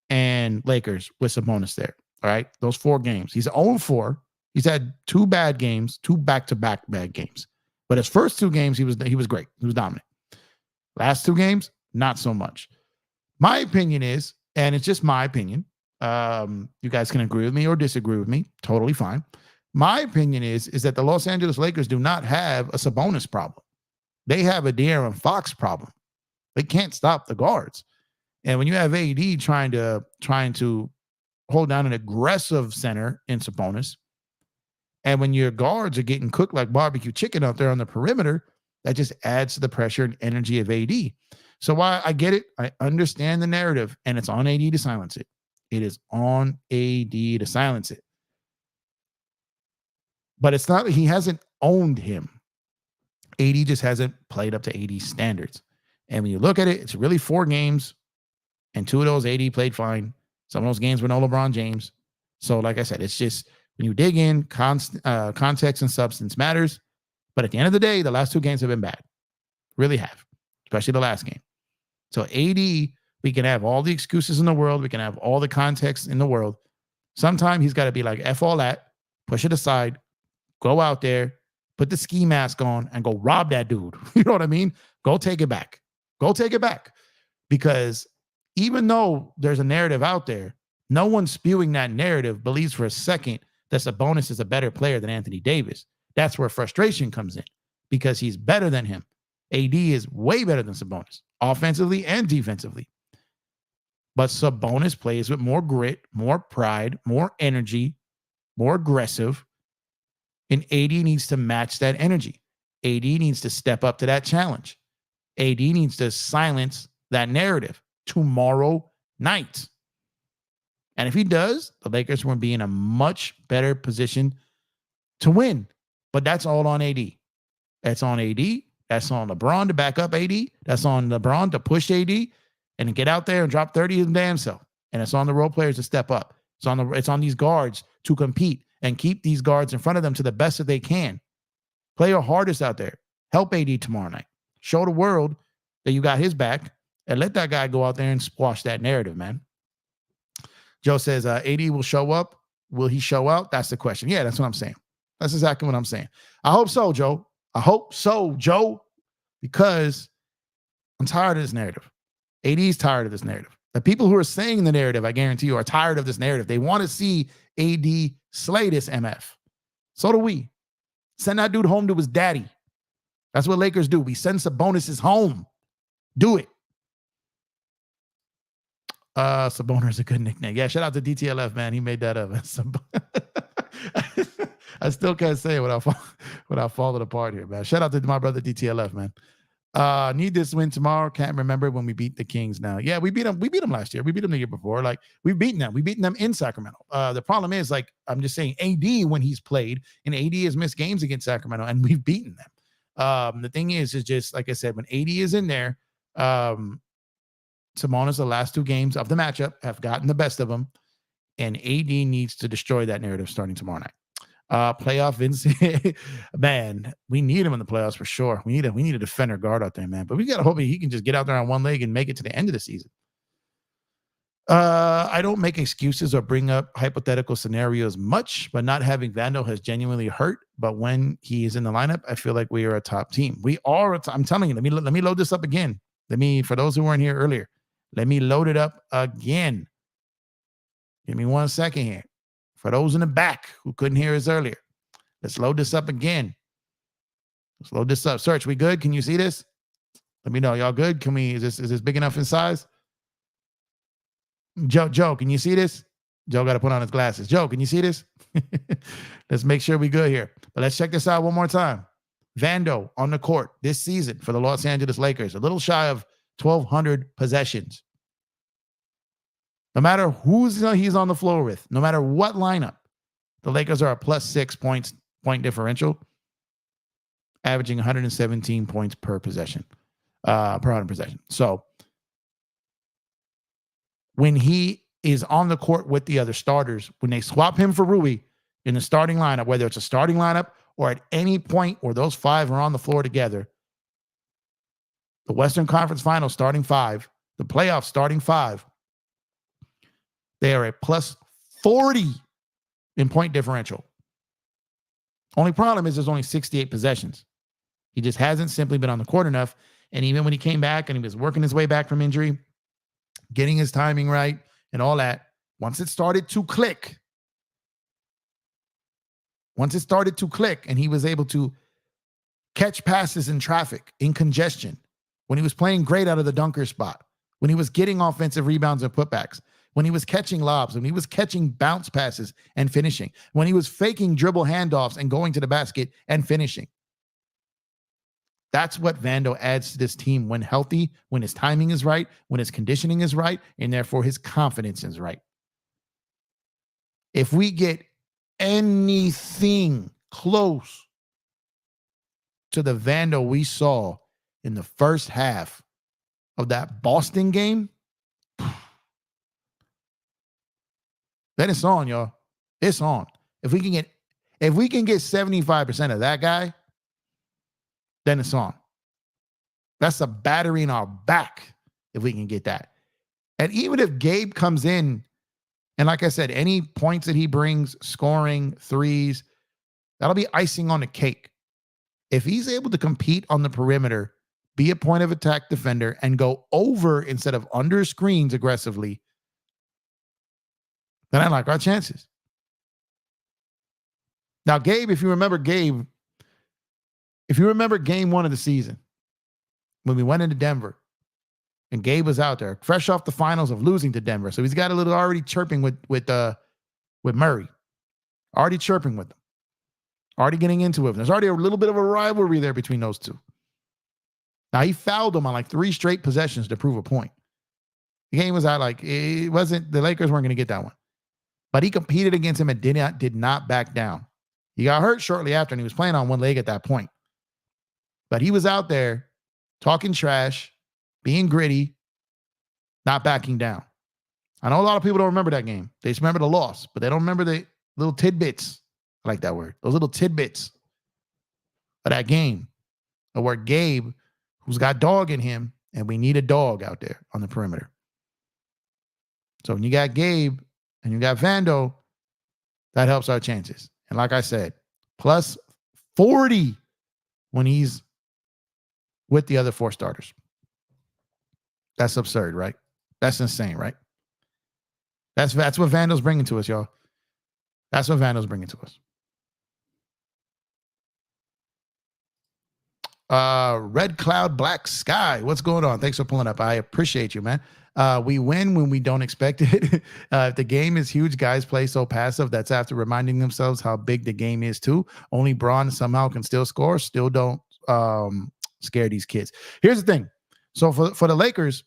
[SPEAKER 1] and Lakers with Sabonis there. All right. Those 4 games. He's 0-4. He's had 2 bad games, 2 back-to-back bad games. But his first 2 games, he was great. He was dominant. Last 2 games, not so much. My opinion is, and it's just my opinion, you guys can agree with me or disagree with me. Totally fine. My opinion is that the Los Angeles Lakers do not have a Sabonis problem. They have a De'Aaron Fox problem. They can't stop the guards. And when you have AD trying to hold down an aggressive center in Sabonis, And when your guards are getting cooked like barbecue chicken out there on the perimeter, that just adds to the pressure and energy of AD. So while I get it, I understand the narrative, and it's on AD to silence it. It is on AD to silence it. But it's not, he hasn't owned him. AD just hasn't played up to AD standards. And when you look at it, it's really 4 games, and 2 of those AD played fine. Some of those games were no LeBron James. So like I said, it's just when you dig in, context and substance matters. But at the end of the day, the last 2 games have been bad. Really have, especially the last game. So AD, we can have all the excuses in the world. We can have all the context in the world. Sometimes he's got to be like, F all that, push it aside, go out there, put the ski mask on, and go rob that dude. You know what I mean? Go take it back. Go take it back. Because even though there's a narrative out there, no one spewing that narrative believes for a second that Sabonis is a better player than Anthony Davis. That's where frustration comes in, because he's better than him. AD is way better than Sabonis, offensively and defensively. But Sabonis plays with more grit, more pride, more energy, more aggressive. And AD needs to match that energy. AD needs to step up to that challenge. AD needs to silence that narrative tomorrow night. And if he does, the Lakers will be in a much better position to win. But that's all on AD. That's on AD. That's on LeBron to back up AD. That's on LeBron to push AD and to get out there and drop 30 in the damn self. And it's on the role players to step up. It's on these guards to compete and keep these guards in front of them to the best that they can. Play your hardest out there. Help AD tomorrow night. Show the world that you got his back, and let that guy go out there and squash that narrative, man. Joe says, AD will show up. Will he show out? That's the question. Yeah, that's what I'm saying. That's exactly what I'm saying. I hope so, Joe. I hope so, Joe, because I'm tired of this narrative. AD's tired of this narrative. The people who are saying the narrative, I guarantee you, are tired of this narrative. They want to see AD slay this MF. So do we. Send that dude home to his daddy. That's what Lakers do. We send Sabonis home. Do it. Sabonis is a good nickname. Yeah, shout out to DTLF, man. He made that up. I still can't say it without falling apart here, man. Shout out to my brother DTLF, man. Need this win tomorrow. Can't remember when we beat the Kings now. Yeah, we beat them. We beat them last year. We beat them the year before. Like, we've beaten them. We've beaten them in Sacramento. The problem is, like, I'm just saying, AD, when he's played, and AD has missed games against Sacramento, and we've beaten them. The thing is just, like I said, when AD is in there, Sabonis, the last 2 games of the matchup, have gotten the best of them, and AD needs to destroy that narrative starting tomorrow night. Playoff Vincent, man, we need him in the playoffs for sure. We need a defender guard out there, man. But we got to hope he can just get out there on one leg and make it to the end of the season. I don't make excuses or bring up hypothetical scenarios much, but not having Vando has genuinely hurt. But when he is in the lineup, I feel like we are a top team. We are. I'm telling you. Let me load this up again. For those who weren't here earlier, let me load it up again. Give me 1 second here. For those in the back who couldn't hear us earlier, let's load this up again. Let's load this up. Search, we good? Can you see this? Let me know. Y'all good? Is this big enough in size? Joe, can you see this? Joe got to put on his glasses. Joe, can you see this? Let's make sure we good here. But let's check this out one more time. Vando on the court this season for the Los Angeles Lakers, a little shy of 1,200 possessions. No matter who's he's on the floor with, no matter what lineup, the Lakers are a +6 point differential, averaging 117 points per possession, per 100 possession. So when he is on the court with the other starters, when they swap him for Rui in the starting lineup, whether it's a starting lineup or at any point where those 5 are on the floor together, the Western Conference Finals starting 5, the playoffs starting 5, they are a +40 in point differential. Only problem is there's only 68 possessions. He just hasn't simply been on the court enough. And even when he came back and he was working his way back from injury, getting his timing right and all that, once it started to click and he was able to catch passes in traffic, in congestion, when he was playing great out of the dunker spot, when he was getting offensive rebounds and putbacks, when he was catching lobs, when he was catching bounce passes and finishing, when he was faking dribble handoffs and going to the basket and finishing. That's what Vando adds to this team when healthy, when his timing is right, when his conditioning is right, and therefore his confidence is right. If we get anything close to the Vando we saw in the first half of that Boston game, then it's on, y'all. It's on. If we can get 75% of that guy, then it's on. That's a battery in our back if we can get that. And even if Gabe comes in, and like I said, any points that he brings, scoring, threes, that'll be icing on the cake. If he's able to compete on the perimeter, be a point of attack defender, and go over instead of under screens aggressively, then I like our chances. Now, Gabe, if you remember game one of the season, when we went into Denver, and Gabe was out there, fresh off the finals of losing to Denver. So he's got a little already chirping with Murray. Already chirping with them. Already getting into it. There's already a little bit of a rivalry there between those two. Now, he fouled him on like 3 straight possessions to prove a point. The game was out like, it wasn't, the Lakers weren't going to get that one. But he competed against him and did not back down. He got hurt shortly after, and he was playing on one leg at that point. But he was out there talking trash, being gritty, not backing down. I know a lot of people don't remember that game. They just remember the loss, but they don't remember the little tidbits. I like that word. Those little tidbits of that game, of where Gabe, who's got dog in him, and we need a dog out there on the perimeter. So when you got Gabe and you got Vando, that helps our chances. And like I said, plus 40 when he's with the other 4 starters. That's absurd, right? That's insane, right? That's what Vando's bringing to us, y'all. That's what Vando's bringing to us. Red Cloud, Black Sky. What's going on? Thanks for pulling up. I appreciate you, man. We win when we don't expect it. If the game is huge, guys play so passive. That's after reminding themselves how big the game is too. Only Braun somehow can still score. Still don't scare these kids. Here's the thing. So for the Lakers,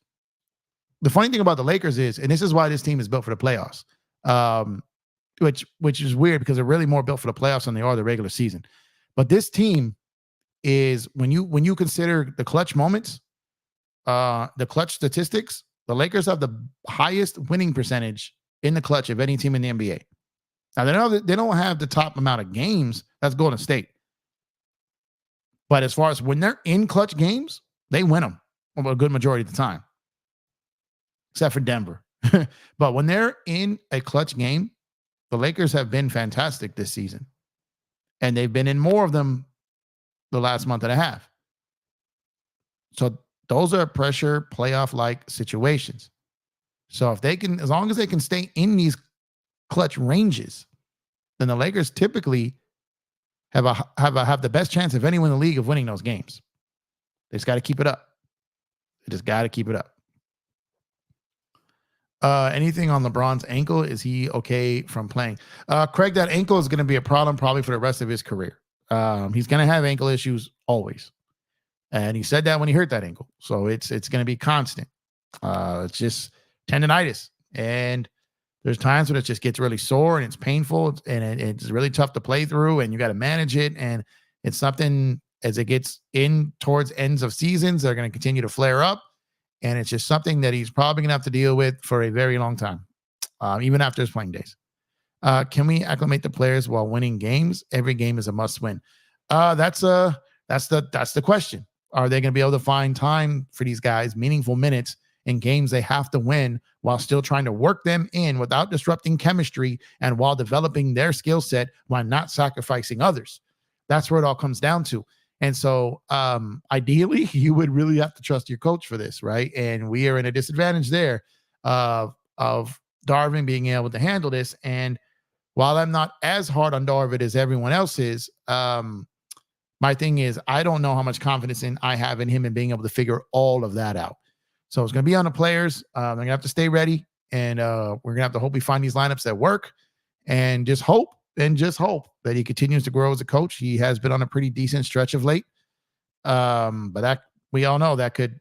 [SPEAKER 1] the funny thing about the Lakers is, and this is why this team is built for the playoffs, which is weird because they're really more built for the playoffs than they are the regular season. But this team is, when you consider the clutch moments, the clutch statistics, the Lakers have the highest winning percentage in the clutch of any team in the NBA. Now, they don't have the top amount of games. That's Golden State. But as far as when they're in clutch games, they win them a good majority of the time, except for Denver. But when they're in a clutch game, the Lakers have been fantastic this season. And they've been in more of them the last month and a half. So those are pressure playoff-like situations. So if they can, as long as they can stay in these clutch ranges, then the Lakers typically have the best chance of anyone in the league of winning those games. They just got to keep it up. They just got to keep it up. Anything on LeBron's ankle? Is he okay from playing? Craig, that ankle is going to be a problem probably for the rest of his career. He's going to have ankle issues always. And he said that when he hurt that ankle. So it's going to be constant. It's just tendonitis. And there's times when it just gets really sore and it's painful and it's really tough to play through and you got to manage it. And it's something, as it gets in towards ends of seasons, they're going to continue to flare up. And it's just something that he's probably going to have to deal with for a very long time, even after his playing days. Can we acclimate the players while winning games? Every game is a must win. That's the question. Are they going to be able to find time for these guys, meaningful minutes in games they have to win while still trying to work them in without disrupting chemistry and while developing their skill set while not sacrificing others? That's where it all comes down to. And so ideally, you would really have to trust your coach for this, right? And we are in a disadvantage there of Darvin being able to handle this. And while I'm not as hard on Darvin as everyone else is, my thing is I don't know how much confidence I have in him and being able to figure all of that out. So it's going to be on the players. They're going to have to stay ready. And we're gonna have to hope we find these lineups that work, and just hope that he continues to grow as a coach. He has been on a pretty decent stretch of late. But that we all know that could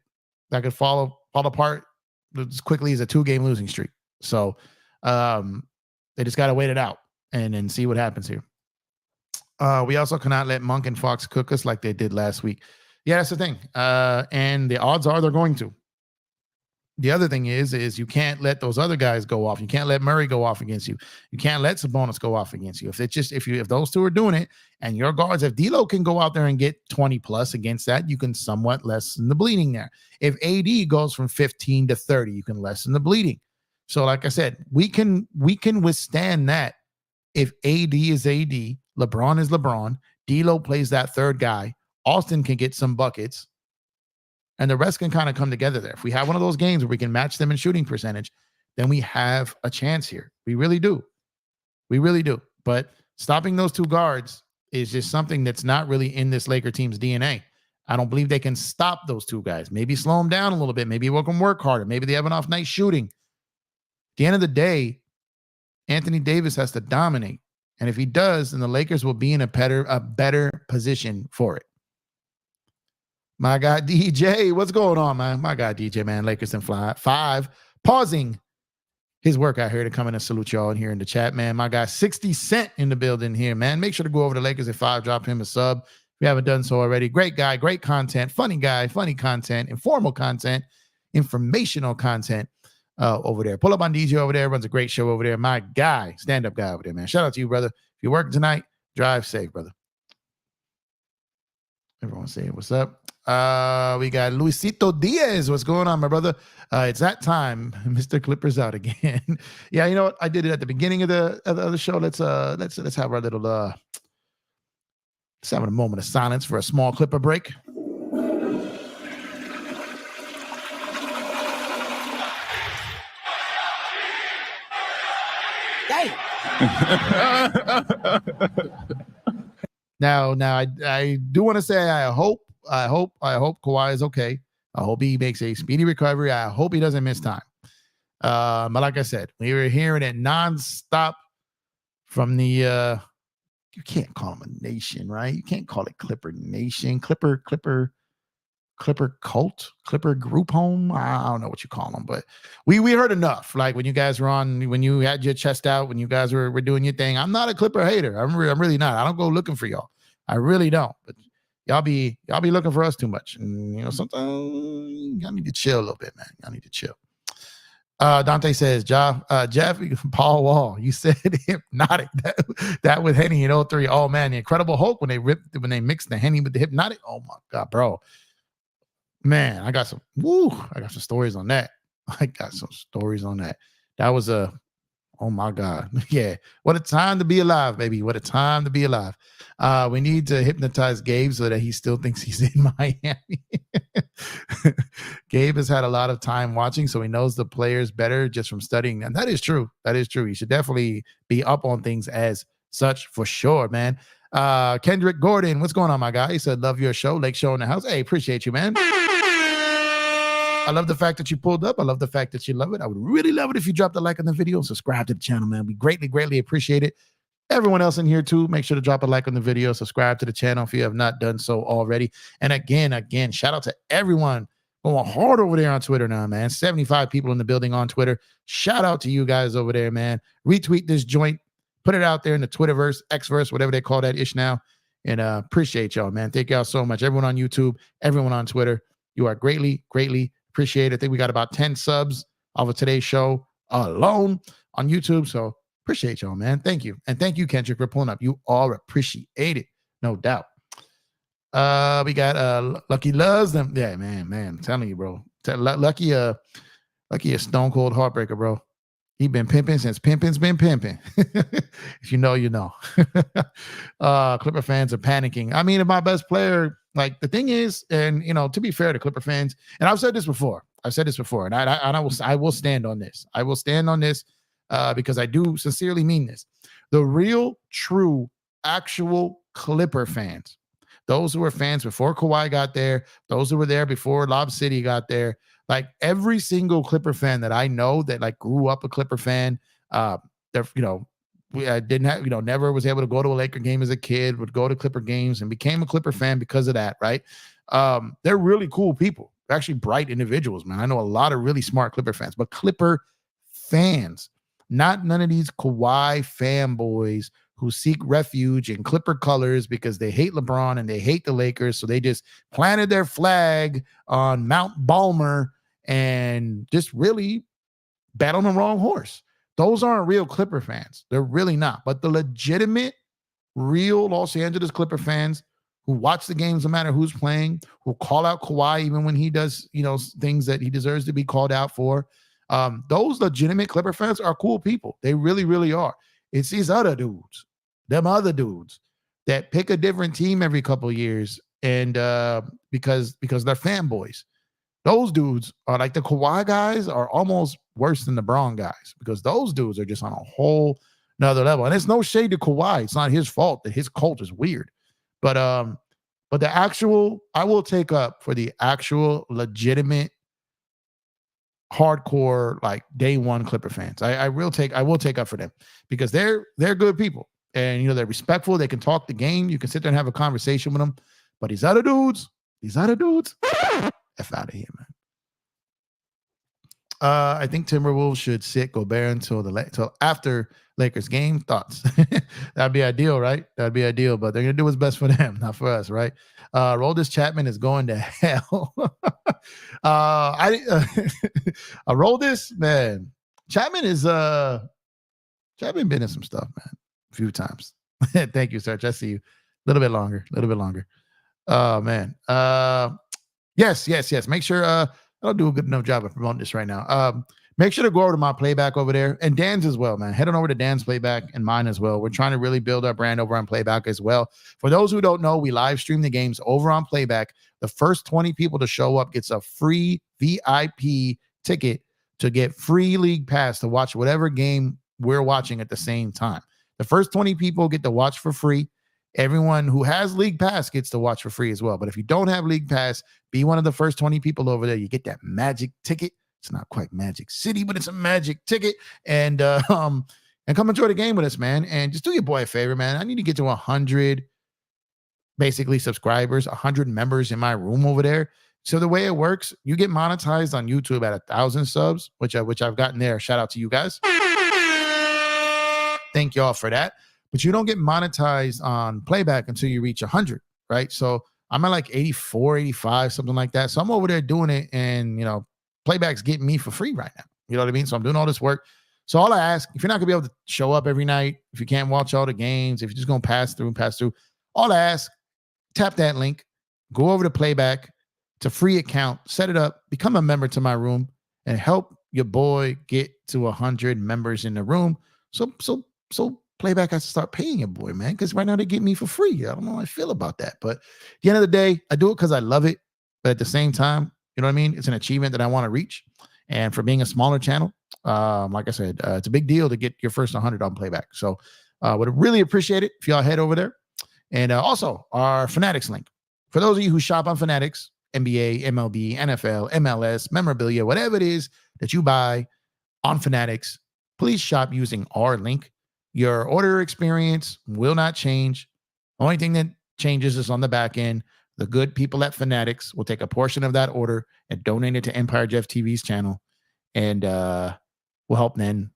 [SPEAKER 1] fall apart as quickly as a 2-game losing streak. So they just got to wait it out and then see what happens here. We also cannot let Monk and Fox cook us like they did last week. Yeah, that's the thing. And the odds are they're going to. The other thing is you can't let those other guys go off. You can't let Murray go off against you. You can't let Sabonis go off against you. If those two are doing it, and your guards, if D'Lo can go out there and get 20 plus against that, you can somewhat lessen the bleeding there. If AD goes from 15 to 30, you can lessen the bleeding. So, like I said, we can withstand that if AD is AD, LeBron is LeBron, D'Lo plays that third guy, Austin can get some buckets. And the rest can kind of come together there. If we have one of those games where we can match them in shooting percentage, then we have a chance here. We really do. We really do. But stopping those two guards is just something that's not really in this Laker team's DNA. I don't believe they can stop those two guys. Maybe slow them down a little bit. Maybe work them work harder. Maybe they have an off night shooting. At the end of the day, Anthony Davis has to dominate. And if he does, then the Lakers will be in a better position for it. My guy, DJ, what's going on, man? My guy, DJ, man, Lakers in 5. Pausing his workout here to come in and salute y'all in here in the chat, man. My guy, 60 Cent in the building here, man. Make sure to go over to Lakers at 5. Drop him a sub if you haven't done so already. Great guy, great content, funny guy, funny content, informal content, informational content over there. Pull up on DJ over there. Runs a great show over there. My guy, stand-up guy over there, man. Shout out to you, brother. If you're working tonight, drive safe, brother. Everyone say what's up. We got Luisito Diaz. What's going on, my brother? It's that time. Mr. Clipper's out again. Yeah, you know what? I did it at the beginning of the show. Let's have our little let's have a moment of silence for a small Clipper break. Now, I do want to say I hope Kawhi is okay. I hope he makes a speedy recovery. I hope he doesn't miss time. But like I said, we were hearing it nonstop from the you can't call him a nation, right? You can't call it Clipper Nation, Clipper cult, Clipper group home. I don't know what you call them, but we heard enough. Like when you guys were on, when you had your chest out, when you guys were doing your thing. I'm not a Clipper hater. I'm really not. I don't go looking for y'all. I really don't. But y'all be looking for us too much. And sometimes y'all need to chill a little bit, man. Y'all need to chill. Dante says, Jeff, Paul Wall, you said Hypnotic. That with Henny in 03. Oh man, the Incredible Hulk when they mixed the Henny with the Hypnotic. Oh my God, bro. Man, I got some stories on that. That was oh my God. Yeah. What a time to be alive, baby. What a time to be alive. We need to hypnotize Gabe so that he still thinks he's in Miami. Gabe has had a lot of time watching, so he knows the players better just from studying. And that is true. That is true. He should definitely be up on things as such for sure, man. Kendrick Gordon, what's going on, my guy? He said, love your show. Lake Show in the house. Hey, appreciate you, man. I love the fact that you pulled up. I love the fact that you love it. I would really love it if you dropped a like on the video. Subscribe to the channel, man. We greatly, greatly appreciate it. Everyone else in here, too, make sure to drop a like on the video. Subscribe to the channel if you have not done so already. And again, shout out to everyone going hard over there on Twitter now, man. 75 people in the building on Twitter. Shout out to you guys over there, man. Retweet this joint. Put it out there in the Twitterverse, Xverse, whatever they call that ish now. And appreciate y'all, man. Thank y'all so much. Everyone on YouTube, everyone on Twitter. You are greatly, greatly appreciated. I think we got about 10 subs off of today's show alone on YouTube. So appreciate y'all, man. Thank you. And thank you, Kendrick, for pulling up. You all appreciate it. No doubt. We got Lucky loves them. Yeah, man. I'm telling you, bro. Lucky a stone cold heartbreaker, bro. He been pimping since pimping's been pimping. If you know, you know. Clipper fans are panicking. I mean, if my best player, like the thing is, and to be fair to Clipper fans, and I've said this before, and I will stand on this. I will stand on this because I do sincerely mean this. The real, true, actual Clipper fans, those who were fans before Kawhi got there, those who were there before Lob City got there, Like every single Clipper fan that I know that like grew up a Clipper fan, they're, we didn't have, never was able to go to a Laker game as a kid, would go to Clipper games and became a Clipper fan because of that, right? They're really cool people. They're actually bright individuals, man. I know a lot of really smart Clipper fans, but Clipper fans, not none of these Kawhi fanboys who seek refuge in Clipper colors because they hate LeBron and they hate the Lakers. So they just planted their flag on Mount Balmer and just really bet on the wrong horse. Those aren't real Clipper fans. They're really not. But the legitimate, real Los Angeles Clipper fans who watch the games no matter who's playing, who call out Kawhi even when he does, things that he deserves to be called out for. Those legitimate Clipper fans are cool people. They really, really are. It's these other dudes, them other dudes that pick a different team every couple of years and because they're fanboys. Those dudes are like the Kawhi guys are almost worse than the Braun guys because those dudes are just on a whole another level. And it's no shade to Kawhi. It's not his fault that his cult is weird. But the actual, I will take up for the actual legitimate hardcore like day one Clipper fans. I will take up for them because they're good people. And they're respectful. They can talk the game. You can sit there and have a conversation with them. But these other dudes, F out of here, man. I think Timberwolves should sit Gobert until after Lakers game. Thoughts? That'd be ideal, right? That'd be ideal, but they're gonna do what's best for them, not for us, right? Roldis Chapman is going to hell. Roldis, man. Chapman been in some stuff, man, a few times. Thank you, Serge. I see you. A little bit longer. Oh man. Yes. Make sure I don't do a good enough job of promoting this right now. Make sure to go over to my playback over there and Dan's as well, man. Head on over to Dan's playback and mine as well. We're trying to really build our brand over on playback as well. For those who don't know, we live stream the games over on playback. The first 20 people to show up gets a free VIP ticket to get free league pass to watch whatever game we're watching at the same time. The first 20 people get to watch for free. Everyone who has League Pass gets to watch for free as well. But if you don't have League Pass, be one of the first 20 people over there. You get that magic ticket. It's not quite Magic City, but it's a magic ticket. And come enjoy the game with us, man. And just do your boy a favor, man. I need to get to 100 basically subscribers, 100 members in my room over there. So the way it works, you get monetized on YouTube at 1,000 subs, which I've gotten there. Shout out to you guys. Thank y'all for that. But you don't get monetized on playback until you reach 100, right? So I'm at like 84, 85, something like that. So I'm over there doing it and, playback's getting me for free right now. You know what I mean? So I'm doing all this work. So all I ask, if you're not going to be able to show up every night, if you can't watch all the games, if you're just going to pass through, all I ask, tap that link, go over to playback. It's a free account. Set it up, become a member to my room, and help your boy get to 100 members in the room. So playback has to start paying your boy, man, because right now they get me for free. I don't know how I feel about that. But at the end of the day, I do it because I love it. But at the same time, you know what I mean? It's an achievement that I want to reach. And for being a smaller channel, like I said, it's a big deal to get your first 100 on playback. So would really appreciate it if y'all head over there. And also our Fanatics link. For those of you who shop on Fanatics, NBA, MLB, NFL, MLS, memorabilia, whatever it is that you buy on Fanatics, please shop using our link. Your order experience will not change. Only thing that changes is on the back end. The good people at Fanatics will take a portion of that order and donate it to Empire Jeff TV's channel and will help then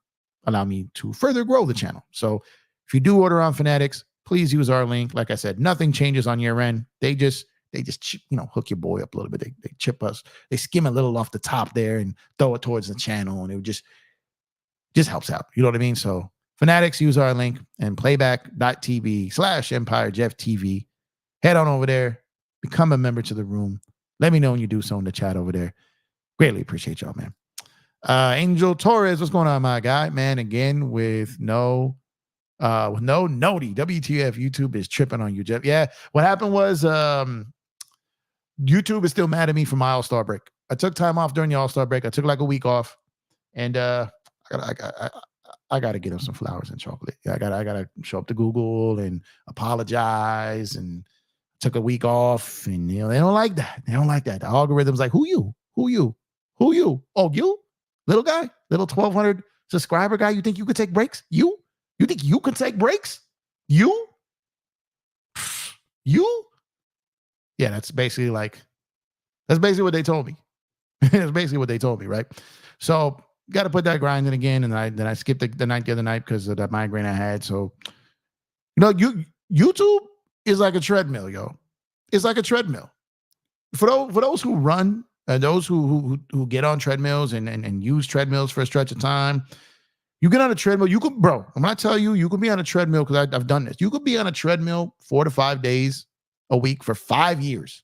[SPEAKER 1] allow me to further grow the channel. So if you do order on Fanatics, please use our link. Like I said, nothing changes on your end. They just hook your boy up a little bit. They chip us. They skim a little off the top there and throw it towards the channel, and it just helps out. You know what I mean? So Fanatics, use our link and playback.tv/Empire Jeff TV. Head on over there, become a member to the room. Let me know when you do so in the chat over there. Greatly appreciate y'all, man. Angel Torres, what's going on, my guy? Man, again, with no noti. WTF, YouTube is tripping on you, Jeff. Yeah, what happened was YouTube is still mad at me for my All-Star break. I took time off during the All-Star break. I took like a week off, and I got to get them some flowers and chocolate. Yeah, I got to show up to Google and apologize, and took a week off, and they don't like that. They don't like that. The algorithm's like, who you? Who you? Oh, you? Little guy? Little 1,200 subscriber guy? You think you could take breaks? You? You think you could take breaks? You? You? Yeah, that's basically what they told me. That's basically what they told me, right? So got to put that grind in again. And then I skipped the night the other night because of that migraine I had. So, YouTube is like a treadmill, yo. It's like a treadmill. For those who run, those who get on treadmills and use treadmills for a stretch of time, you get on a treadmill. You could, bro. I'm not telling you, you could be on a treadmill because I've done this. You could be on a treadmill 4 to 5 days a week for 5 years.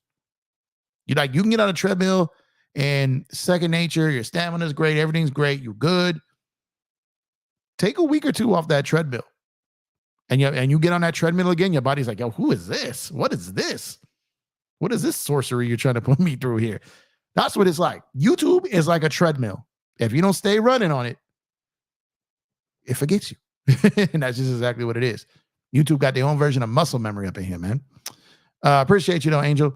[SPEAKER 1] You can get on a treadmill and second nature. Your stamina is great. Everything's great. You're good. Take a week or two off that treadmill, and you get on that treadmill again. Your body's like, yo, who is this? What is this? What is this sorcery you're trying to put me through here? That's what it's like. YouTube is like a treadmill. If you don't stay running on it, it forgets you. And that's just exactly what it is. YouTube got their own version of muscle memory up in here, man. Appreciate you though, Angel.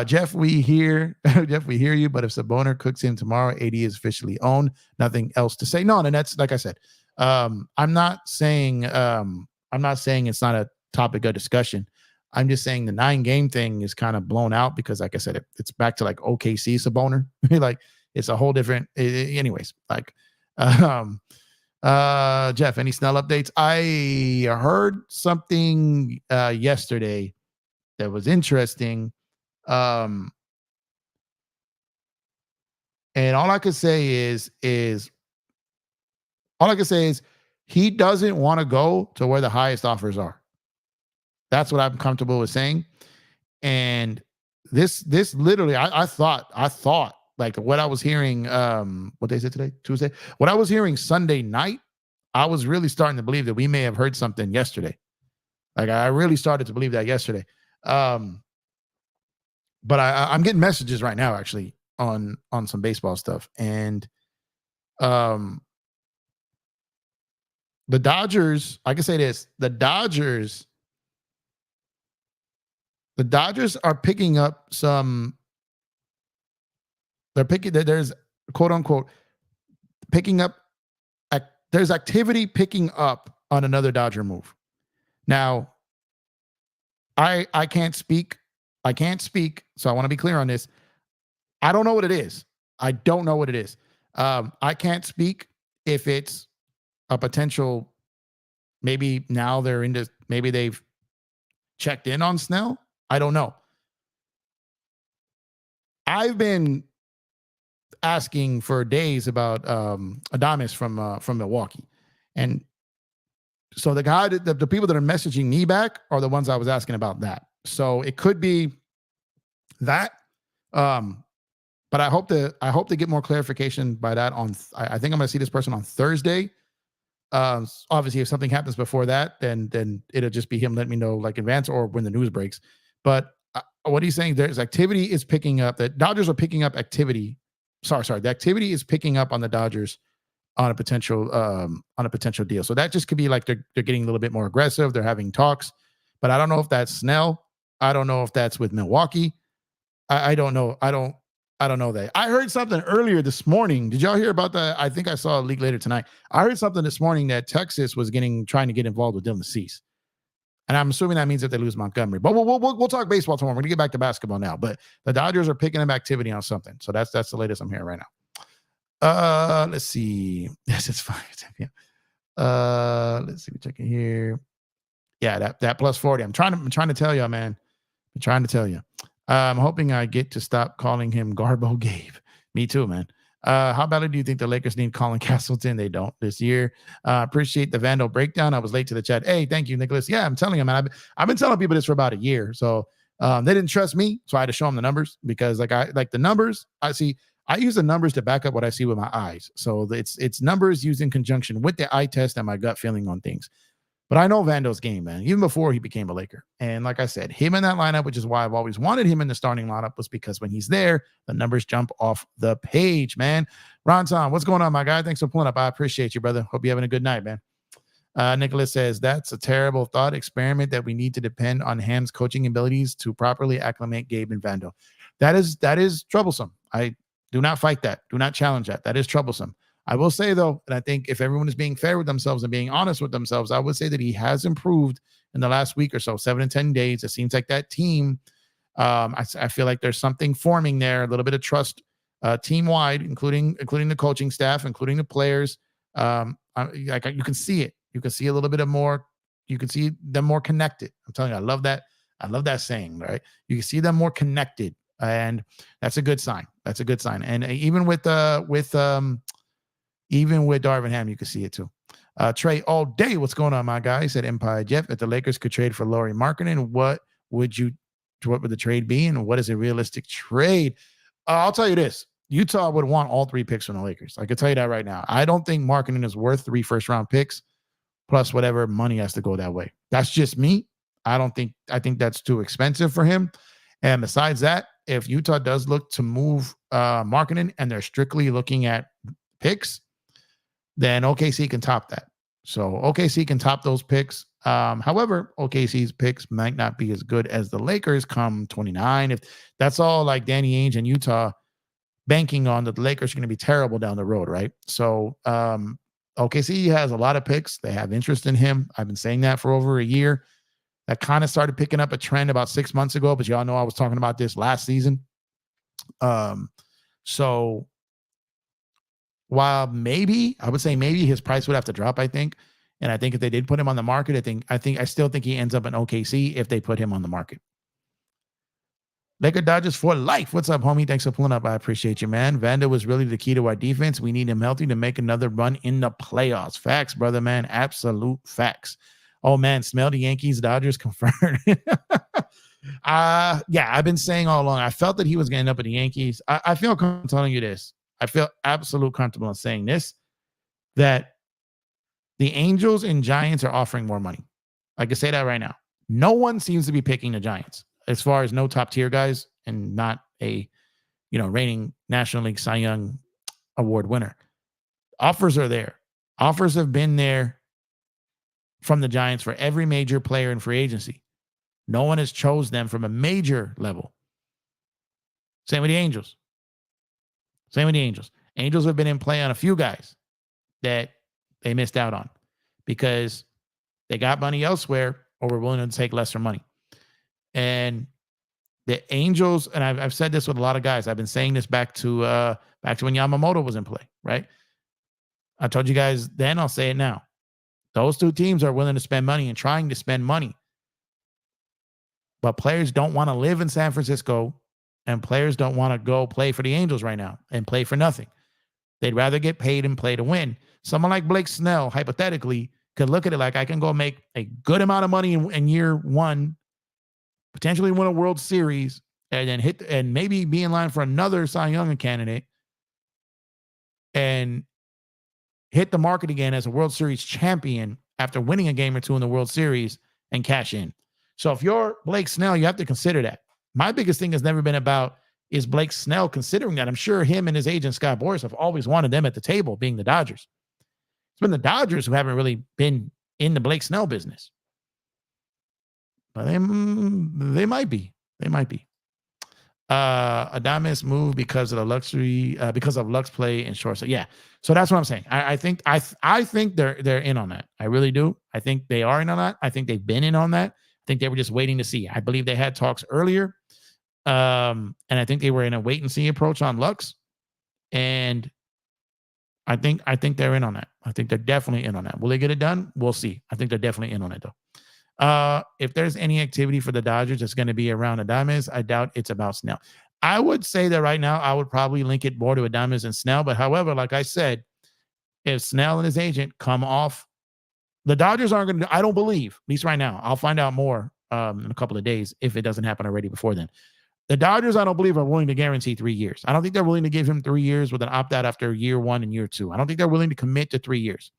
[SPEAKER 1] Jeff, we hear you, but if Sabonis cooks him tomorrow, AD is officially owned. Nothing else to say. No, and that's like I said. I'm not saying it's not a topic of discussion. I'm just saying the 9-game thing is kind of blown out because, like I said, it's back to like OKC Sabonis. Like it's a whole different. Anyways, like, Jeff, any Snell updates? I heard something yesterday that was interesting. And all I could say is he doesn't want to go to where the highest offers are. That's what I'm comfortable with saying. And this literally, I thought like what I was hearing, what day is it today? Tuesday. What I was hearing Sunday night, I was really starting to believe that we may have heard something yesterday. Like I really started to believe that yesterday. But I'm getting messages right now actually on some baseball stuff. And the Dodgers, I can say this, the Dodgers are picking up there's quote unquote picking up, there's activity picking up on another Dodger move. Now, I can't speak. So I want to be clear on this. I don't know what it is. I don't know what it is. I can't speak if it's a potential, maybe now maybe they've checked in on Snell. I don't know. I've been asking for days about Adames from Milwaukee. And so the people that are messaging me back are the ones I was asking about that. So it could be that. But I hope to get more clarification by that I think I'm going to see this person on Thursday. Obviously if something happens before that, then it'll just be him letting me know like in advance or when the news breaks. But what he's saying, there's activity is picking up. The Dodgers are picking up activity. Sorry. The activity is picking up on the Dodgers on a potential deal. So that just could be like they're getting a little bit more aggressive. They're having talks, but I don't know if that's Snell. I don't know if that's with Milwaukee. I don't know. I don't know that. I heard something earlier this morning. Did y'all hear about that? I think I saw a leak later tonight. I heard something this morning that Texas was trying to get involved with Dylan Cease. And I'm assuming that means that they lose Montgomery. But we'll talk baseball tomorrow. We're gonna get back to basketball now. But the Dodgers are picking up activity on something. So that's the latest I'm hearing right now. Let's see. Yes, it's fine. Let's see. We're checking here. Yeah, that plus 40. I'm trying to tell you, man. I'm trying to tell you. I'm hoping I get to stop calling him Garbo Gabe. Me too, man. How badly do you think the Lakers need Colin Castleton? They don't this year. Appreciate the Vandal breakdown. I was late to the chat. Hey, thank you, Nicholas. Yeah, I'm telling you, man. I've been telling people this for about a year. So they didn't trust me, so I had to show them the numbers because the numbers. I use the numbers to back up what I see with my eyes. So it's numbers used in conjunction with the eye test and my gut feeling on things. But I know Vando's game, man, even before he became a Laker. And like I said, him in that lineup, which is why I've always wanted him in the starting lineup, was because when he's there, the numbers jump off the page, man. Ron Tom, what's going on, my guy? Thanks for pulling up. I appreciate you, brother. Hope you're having a good night, man. Nicholas says, that's a terrible thought experiment that we need to depend on Ham's coaching abilities to properly acclimate Gabe and Vando. That is troublesome. Do not fight that. Do not challenge that. That is troublesome. I will say though, and I think if everyone is being fair with themselves and being honest with themselves, I would say that he has improved in the last week or so, 7 to 10 days. It seems like that team. I feel like there's something forming there, a little bit of trust, team wide, including the coaching staff, including the players. Like you can see it. You can see a little bit of more. You can see them more connected. I'm telling you, I love that. I love that saying, right? You can see them more connected, and that's a good sign. That's a good sign. And even with Darvin Ham, you can see it too. Trey, all day, what's going on, my guy? He said Empire Jeff. If the Lakers could trade for Lauri Markkanen, what would the trade be, and what is a realistic trade? I'll tell you this: Utah would want all 3 picks from the Lakers. I can tell you that right now. I don't think Markkanen is worth 3 first-round picks plus whatever money has to go that way. That's just me. I think that's too expensive for him. And besides that, if Utah does look to move Markkanen and they're strictly looking at picks, then OKC can top that. So OKC can top those picks. However, OKC's picks might not be as good as the Lakers come 29. If that's all like Danny Ainge and Utah banking on that the Lakers are going to be terrible down the road, right? So OKC has a lot of picks. They have interest in him. I've been saying that for over a year. That kind of started picking up a trend about 6 months ago, but y'all know I was talking about this last season. So while I would say maybe his price would have to drop, I think. And I think if they did put him on the market, I still think he ends up in OKC if they put him on the market. Laker Dodgers for life. What's up, homie? Thanks for pulling up. I appreciate you, man. Vander was really the key to our defense. We need him healthy to make another run in the playoffs. Facts, brother, man. Absolute facts. Oh, man. Smell the Yankees, Dodgers confirmed. Yeah, I've been saying all along. I felt that he was going to end up at the Yankees. I feel comfortable telling you this. I feel absolute comfortable in saying this, that the Angels and Giants are offering more money. I can say that right now. No one seems to be picking the Giants as far as no top tier guys and not a, reigning National League Cy Young Award winner. Offers are there. Offers have been there from the Giants for every major player in free agency. No one has chose them from a major level. Same with the Angels. Angels have been in play on a few guys that they missed out on because they got money elsewhere or were willing to take lesser money. And the Angels, and I've said this with a lot of guys. I've been saying this back to when Yamamoto was in play, right? I told you guys then, I'll say it now. Those 2 teams are willing to spend money and trying to spend money. But players don't want to live in San Francisco, and players don't want to go play for the Angels right now and play for nothing. They'd rather get paid and play to win. Someone like Blake Snell, hypothetically, could look at it like I can go make a good amount of money in year 1, potentially win a World Series, and then hit and maybe be in line for another Cy Young candidate and hit the market again as a World Series champion after winning a game or 2 in the World Series and cash in. So if you're Blake Snell, you have to consider that. My biggest thing has never been about, is Blake Snell considering that? I'm sure him and his agent, Scott Boras, have always wanted them at the table, being the Dodgers. It's been the Dodgers who haven't really been in the Blake Snell business. But they might be. They might be. Adames moved because of the luxury, because of Lux play in short. So yeah. So that's what I'm saying. I think they're in on that. I really do. I think they are in on that. I think they've been in on that. I think they were just waiting to see. I believe they had talks earlier. And I think they were in a wait and see approach on Lux. And I think they're in on that. I think they're definitely in on that. Will they get it done? We'll see. I think they're definitely in on it though. If there's any activity for the Dodgers, it's going to be around Adames. I doubt it's about Snell. I would say that right now, I would probably link it more to Adames and Snell. But however, like I said, if Snell and his agent come off, the Dodgers aren't going to, I don't believe, at least right now. I'll find out more in a couple of days if it doesn't happen already before then. The Dodgers, I don't believe, are willing to guarantee 3 years. I don't think they're willing to give him 3 years with an opt-out after year 1 and year 2. I don't think they're willing to commit to 3 years.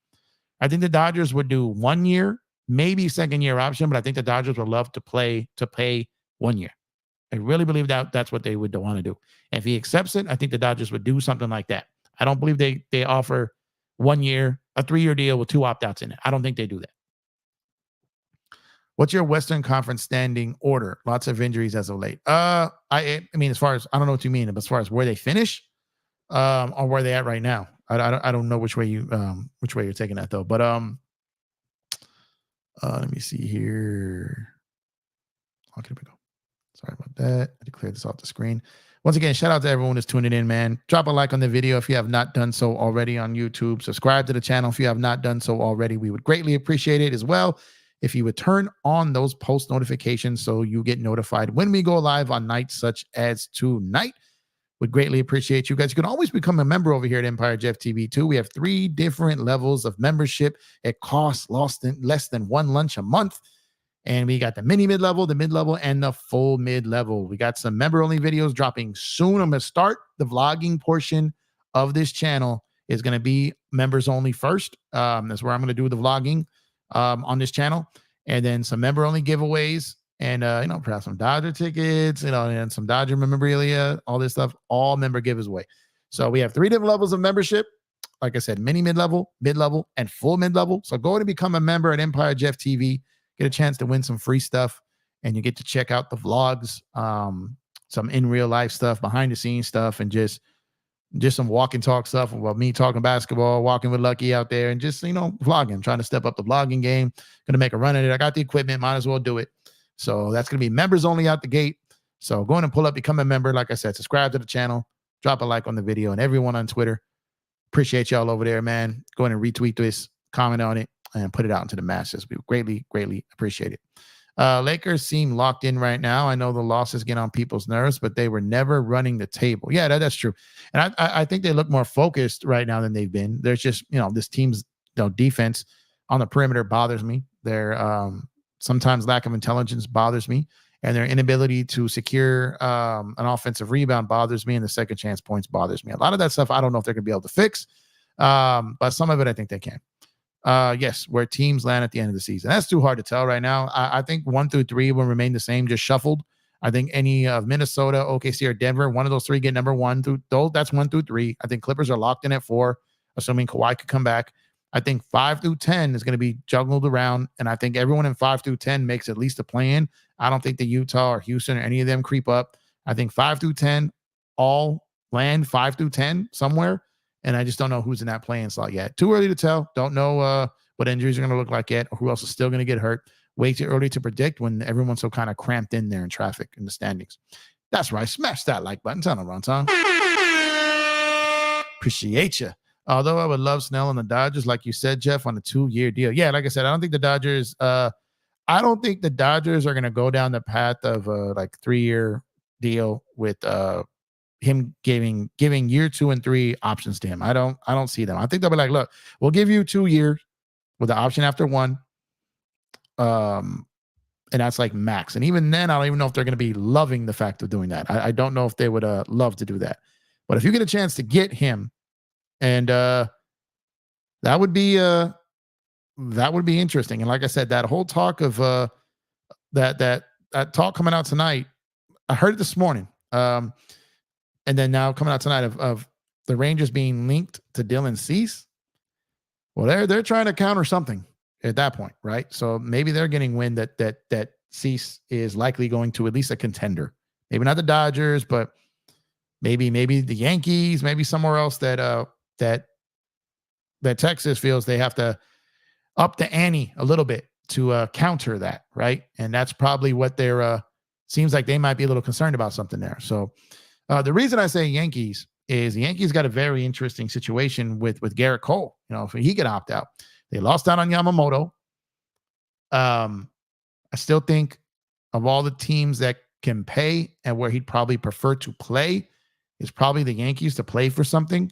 [SPEAKER 1] I think the Dodgers would do 1 year, maybe second-year option, but I think the Dodgers would love to pay 1 year. I really believe that that's what they would want to do. And if he accepts it, I think the Dodgers would do something like that. I don't believe they offer 1 year, a 3-year deal with 2 opt-outs in it. I don't think they do that. What's your Western Conference standing order? Lots of injuries as of late. I mean, as far as, I don't know what you mean, but as far as where they finish, or where they at right now. I don't know which way you're taking that though. But let me see here. Okay, here we go. Sorry about that. I had to clear this off the screen. Once again, shout out to everyone who's tuning in, man. Drop a like on the video if you have not done so already on YouTube. Subscribe to the channel if you have not done so already. We would greatly appreciate it as well if you would turn on those post notifications so you get notified when we go live on nights such as tonight. Would greatly appreciate you guys. You can always become a member over here at Empire Jeff TV too. We have 3 different levels of membership. It costs less than one lunch a month. And we got the mini mid-level, the mid-level, and the full mid-level. We got some member-only videos dropping soon. I'm going to start the vlogging portion of this channel. Is going to be members only first. That's where I'm going to do the vlogging on this channel. And then some member-only giveaways. And, perhaps some Dodger tickets, and some Dodger memorabilia, all this stuff, all member giveaway. So we have 3 different levels of membership. Like I said, mini mid-level, and full mid-level. So go and become a member at Empire Jeff TV. Get a chance to win some free stuff, and you get to check out the vlogs, some in real life stuff, behind the scenes stuff, and just some walk and talk stuff about me talking basketball, walking with Lucky out there, and just, vlogging, trying to step up the vlogging game. Going to make a run at it. I got the equipment, might as well do it. So that's going to be members only out the gate. So go in and pull up, become a member. Like I said, subscribe to the channel, drop a like on the video, and everyone on Twitter. Appreciate y'all over there, man. Go ahead and retweet this, comment on it, and put it out into the masses. We greatly, greatly appreciate it. Lakers seem locked in right now. I know the losses get on people's nerves, but they were never running the table. Yeah, that's true. And I think they look more focused right now than they've been. There's just, this team's defense on the perimeter bothers me. Their sometimes lack of intelligence bothers me. And their inability to secure an offensive rebound bothers me. And the second chance points bothers me. A lot of that stuff, I don't know if they're going to be able to fix. But some of it, I think they can. Yes, where teams land at the end of the season. That's too hard to tell right now. I think 1 through 3 will remain the same, just shuffled. I think any of Minnesota, OKC, or Denver, one of those 3 get number 1 through those. That's 1 through 3. I think Clippers are locked in at 4, assuming Kawhi could come back. I think 5 through 10 is going to be juggled around, and I think everyone in 5 through 10 makes at least a play-in. I don't think the Utah or Houston or any of them creep up. I think 5 through 10 all land 5 through 10 somewhere, and I just don't know who's in that play-in slot yet. Too early to tell. Don't know what injuries are going to look like yet, or who else is still going to get hurt. Way too early to predict when everyone's so kind of cramped in there in traffic in the standings. That's right. Smash that like button. Tell them, Ron. Appreciate you. Although I would love Snell and the Dodgers, like you said, Jeff, on a 2-year deal. Yeah, like I said, I don't think the Dodgers are going to go down the path of a 3-year deal with him giving year 2 and 3 options to him. I don't see them. I think they'll be like, look, we'll give you 2 years with the option after 1. And that's like max. And even then, I don't even know if they're going to be loving the fact of doing that. I don't know if they would love to do that. But if you get a chance to get him, and that would be interesting. And like I said, that whole talk of that talk coming out tonight, I heard it this morning. And then now coming out tonight of the Rangers being linked to Dylan Cease. Well, they're trying to counter something at that point, right? So maybe they're getting wind that Cease is likely going to at least a contender. Maybe not the Dodgers, but maybe the Yankees, maybe somewhere else that Texas feels they have to up the ante a little bit to counter that, right? And that's probably what they're seems like they might be a little concerned about something there. So the reason I say Yankees is the Yankees got a very interesting situation with Garrett Cole. If he could opt out. They lost out on Yamamoto. I still think of all the teams that can pay and where he'd probably prefer to play is probably the Yankees to play for something.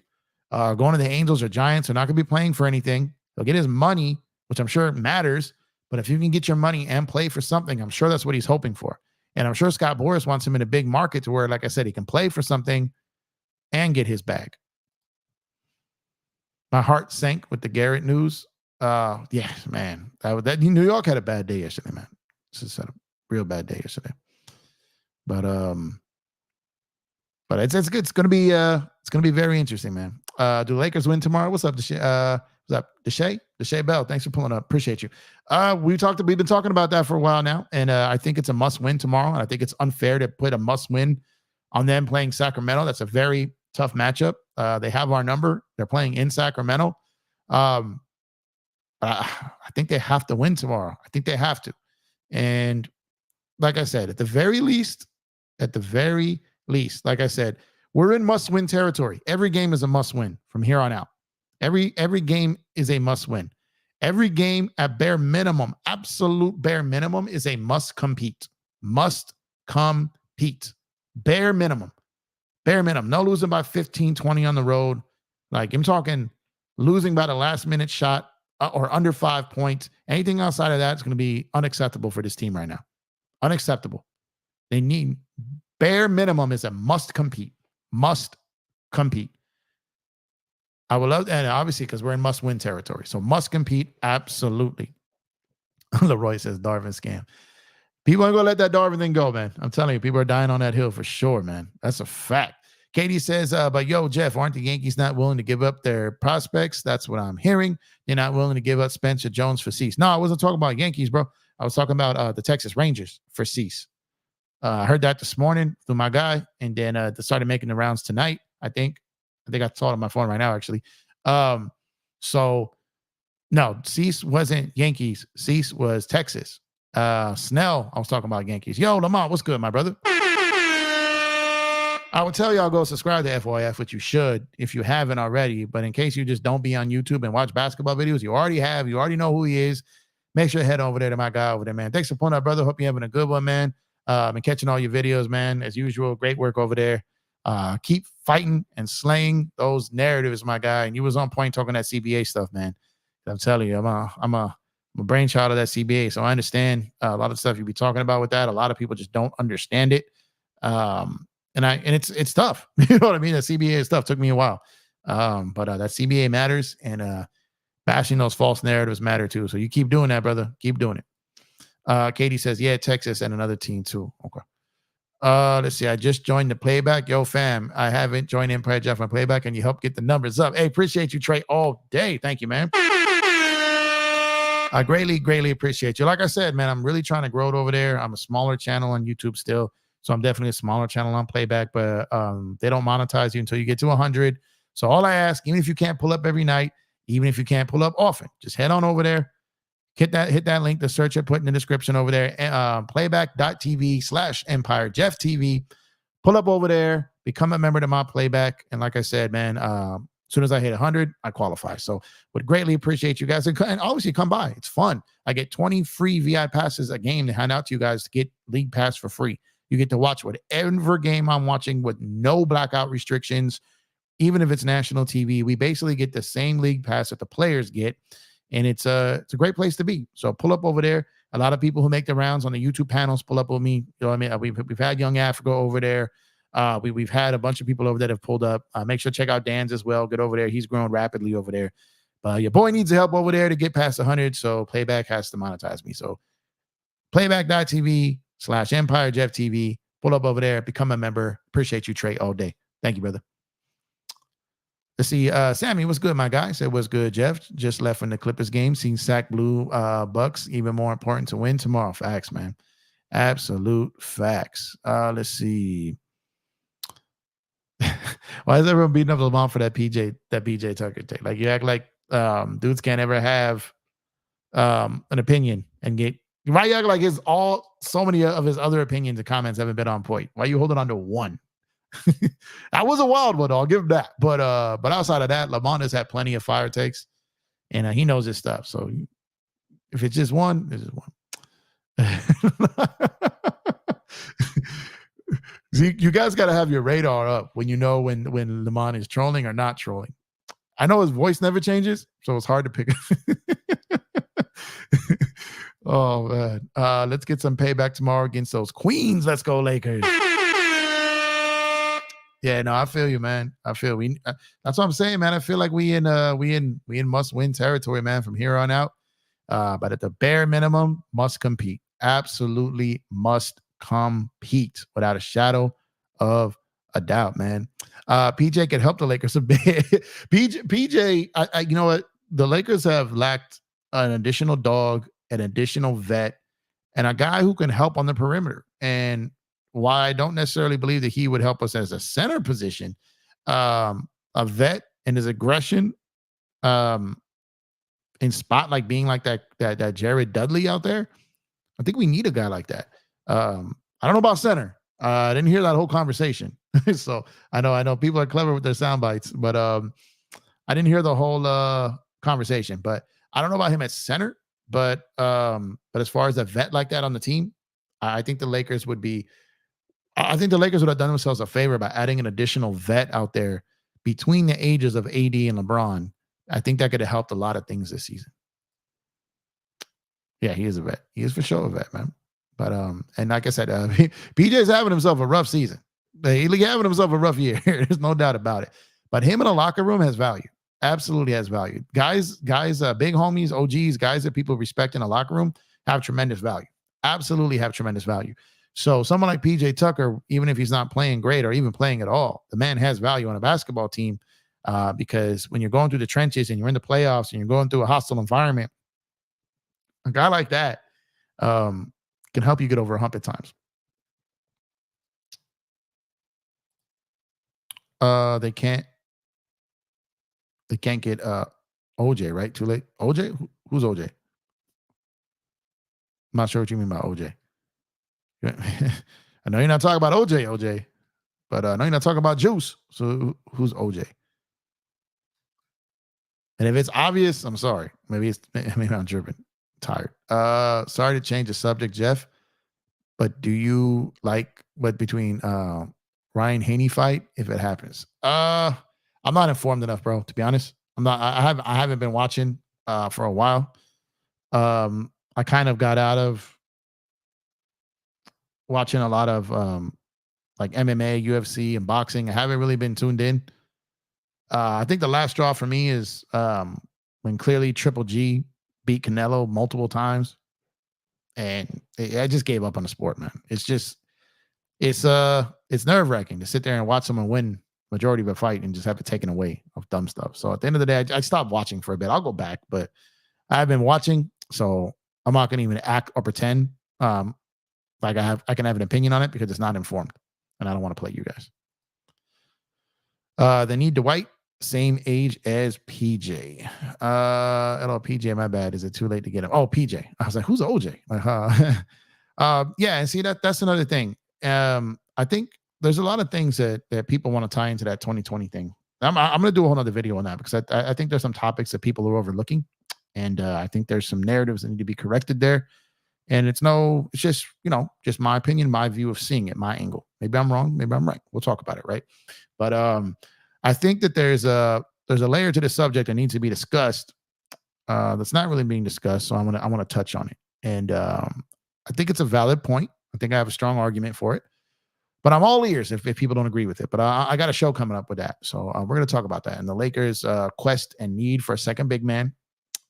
[SPEAKER 1] Going to the Angels or Giants are not going to be playing for anything. He'll get his money, which I'm sure matters. But if you can get your money and play for something, I'm sure that's what he's hoping for. And I'm sure Scott Boras wants him in a big market to where, like I said, he can play for something and get his bag. My heart sank with the Garrett news. Yeah, man. That New York had a bad day yesterday, man. Just had a real bad day yesterday. But it's good. It's gonna be very interesting, man. Do Lakers win tomorrow? What's up, Deshae? What's up, Deshae Bell? Thanks for pulling up. Appreciate you. We've been talking about that for a while now, and I think it's a must win tomorrow. And I think it's unfair to put a must win on them playing Sacramento. That's a very tough matchup. They have our number. They're playing in Sacramento. I think they have to win tomorrow. I think they have to. And like I said, at the very least, like I said, we're in must-win territory. Every game is a must-win from here on out. Every game is a must-win. Every game at bare minimum, absolute bare minimum, is a must compete. Must compete. Bare minimum. Bare minimum. No losing by 15, 20 on the road. Like, I'm talking losing by the last minute shot or under 5 points. Anything outside of that is going to be unacceptable for this team right now. Unacceptable. They need bare minimum is a must compete. Must compete. I would love, and obviously because we're in must win territory. So must compete, absolutely. Leroy says Darvin scam. People aren't going to let that Darvin thing go, man. I'm telling you, people are dying on that hill for sure, man. That's a fact. Katie says, but yo, Jeff, aren't the Yankees not willing to give up their prospects? That's what I'm hearing. They're not willing to give up Spencer Jones for Cease. No, I wasn't talking about Yankees, bro. I was talking about the Texas Rangers for Cease. I heard that this morning through my guy, and then they started making the rounds tonight, I think. I saw it on my phone right now, actually. So, no, Cease wasn't Yankees. Cease was Texas. Snell, I was talking about Yankees. Yo, Lamont, what's good, my brother? I would tell y'all go subscribe to FYF, which you should if you haven't already. But in case you just don't be on YouTube and watch basketball videos, you already have. You already know who he is. Make sure to head over there to my guy over there, man. Thanks for pulling up, brother. Hope you're having a good one, man. And catching all your videos, man. As usual, great work over there. Keep fighting and slaying those narratives, my guy. And you was on point talking that CBA stuff, man. I'm telling you, I'm a brainchild of that CBA, so I understand a lot of stuff you be talking about with that. A lot of people just don't understand it, and it's tough. You know what I mean? That CBA is tough. Took me a while, but that CBA matters, and bashing those false narratives matter too. So you keep doing that, brother. Keep doing it. Katie says, yeah, Texas and another team too. Okay. Let's see. I just joined the playback. Yo, fam, I haven't joined Empire Jeff on playback, and you help get the numbers up. Hey, appreciate you, Trey, all day. Thank you, man. I greatly appreciate you. Like I said, man, I'm really trying to grow it over there. I'm a smaller channel on YouTube still, so I'm definitely a smaller channel on playback, but they don't monetize you until you get to 100. So all I ask, even if you can't pull up every night, even if you can't pull up often, just head on over there. Hit that link, the search I put in the description over there, playback.tv/Empire Jeff TV. Pull up over there, become a member to my playback. And like I said, man, as soon as I hit 100, I qualify. So would greatly appreciate you guys. And obviously come by. It's fun. I get 20 free VI passes a game to hand out to you guys to get League Pass for free. You get to watch whatever game I'm watching with no blackout restrictions, even if it's national TV. We basically get the same League Pass that the players get. And it's a great place to be. So pull up over there. A lot of people who make the rounds on the YouTube panels pull up with me. You know what I mean? We've had Young Africa over there. We've had a bunch of people over there that have pulled up. Make sure to check out Dan's as well. Get over there. He's grown rapidly over there. Your boy needs the help over there to get past 100. So playback has to monetize me. So playback.tv/Empire Jeff TV. Pull up over there. Become a member. Appreciate you, Trey, all day. Thank you, brother. Let's see. Sammy, what's good, my guy? Said, what's good, Jeff? Just left from the Clippers game. Seen Sack Blue Bucks. Even more important to win tomorrow. Facts, man. Absolute facts. Let's see. Why is everyone beating up Lamont for that PJ Tucker take? Like, you act like dudes can't ever have an opinion and get. Why you act like so many of his other opinions and comments haven't been on point? Why you holding on to one? That was a wild one, I'll give him that. But outside of that, Lamont has had plenty of fire takes, and he knows his stuff. So if it's just one, it's just one. See, you guys got to have your radar up when you know when Lamont is trolling or not trolling. I know his voice never changes, so it's hard to pick. Oh man, let's get some payback tomorrow against those Queens. Let's go, Lakers. Yeah, no, I feel you, man. I feel that's what I'm saying, man. I feel like we in must-win territory, man, from here on out. But at the bare minimum, must compete. Absolutely must compete without a shadow of a doubt, man. PJ could help the Lakers a bit. PJ, you know what? The Lakers have lacked an additional dog, an additional vet, and a guy who can help on the perimeter. And why I don't necessarily believe that he would help us as a center position, a vet and his aggression, in spot like being like that Jared Dudley out there. I think we need a guy like that. I don't know about center. I didn't hear that whole conversation. So I know people are clever with their sound bites, but I didn't hear the whole conversation. But I don't know about him at center. But as far as a vet like that on the team, I think the Lakers would be. I think the Lakers would have done themselves a favor by adding an additional vet out there between the ages of AD and LeBron. I think that could have helped a lot of things this season. Yeah, he is a vet. He is for sure a vet, man. But and like I said, PJ's having himself a rough season. He's having himself a rough year. There's no doubt about it. But him in a locker room has value. Absolutely has value. Guys, big homies, OGs, guys that people respect in a locker room have tremendous value. Absolutely have tremendous value. So someone like PJ Tucker, even if he's not playing great or even playing at all, the man has value on a basketball team because when you're going through the trenches and you're in the playoffs and you're going through a hostile environment, a guy like that can help you get over a hump at times. They can't get OJ, right? Too late. OJ? Who's OJ? I'm not sure what you mean by OJ. I know you're not talking about OJ, but I know you're not talking about Juice. So who's OJ? And if it's obvious, I'm sorry. Maybe I'm dripping. Tired. Sorry to change the subject, Jeff. But do you like what between Ryan Haney fight if it happens? I'm not informed enough, bro. To be honest, I'm not. I haven't been watching for a while. I kind of got out of watching a lot of like MMA, UFC, and boxing. I haven't really been tuned in. I think the last straw for me is when clearly Triple G beat Canelo multiple times, and I just gave up on the sport, man. It's nerve wracking to sit there and watch someone win majority of a fight and just have it taken away of dumb stuff. So at the end of the day, I stopped watching for a bit. I'll go back, but I've been watching, so I'm not going to even act or pretend like I can have an opinion on it because it's not informed, and I don't want to play you guys. They need Dwight, same age as PJ. Hello, PJ. My bad. Is it too late to get him? Oh, PJ. I was like, who's OJ? Yeah, and see that's another thing. I think there's a lot of things that people want to tie into that 2020 thing. I'm going to do a whole other video on that because I think there's some topics that people are overlooking, and I think there's some narratives that need to be corrected there. And it's just just my opinion, my view of seeing it, my angle. Maybe I'm wrong, maybe I'm right. We'll talk about it, right? But I think that there's a layer to the subject that needs to be discussed that's not really being discussed. So I want to touch on it. And I think it's a valid point. I think I have a strong argument for it. But I'm all ears if people don't agree with it. But I got a show coming up with that. So we're going to talk about that. And the Lakers' quest and need for a second big man,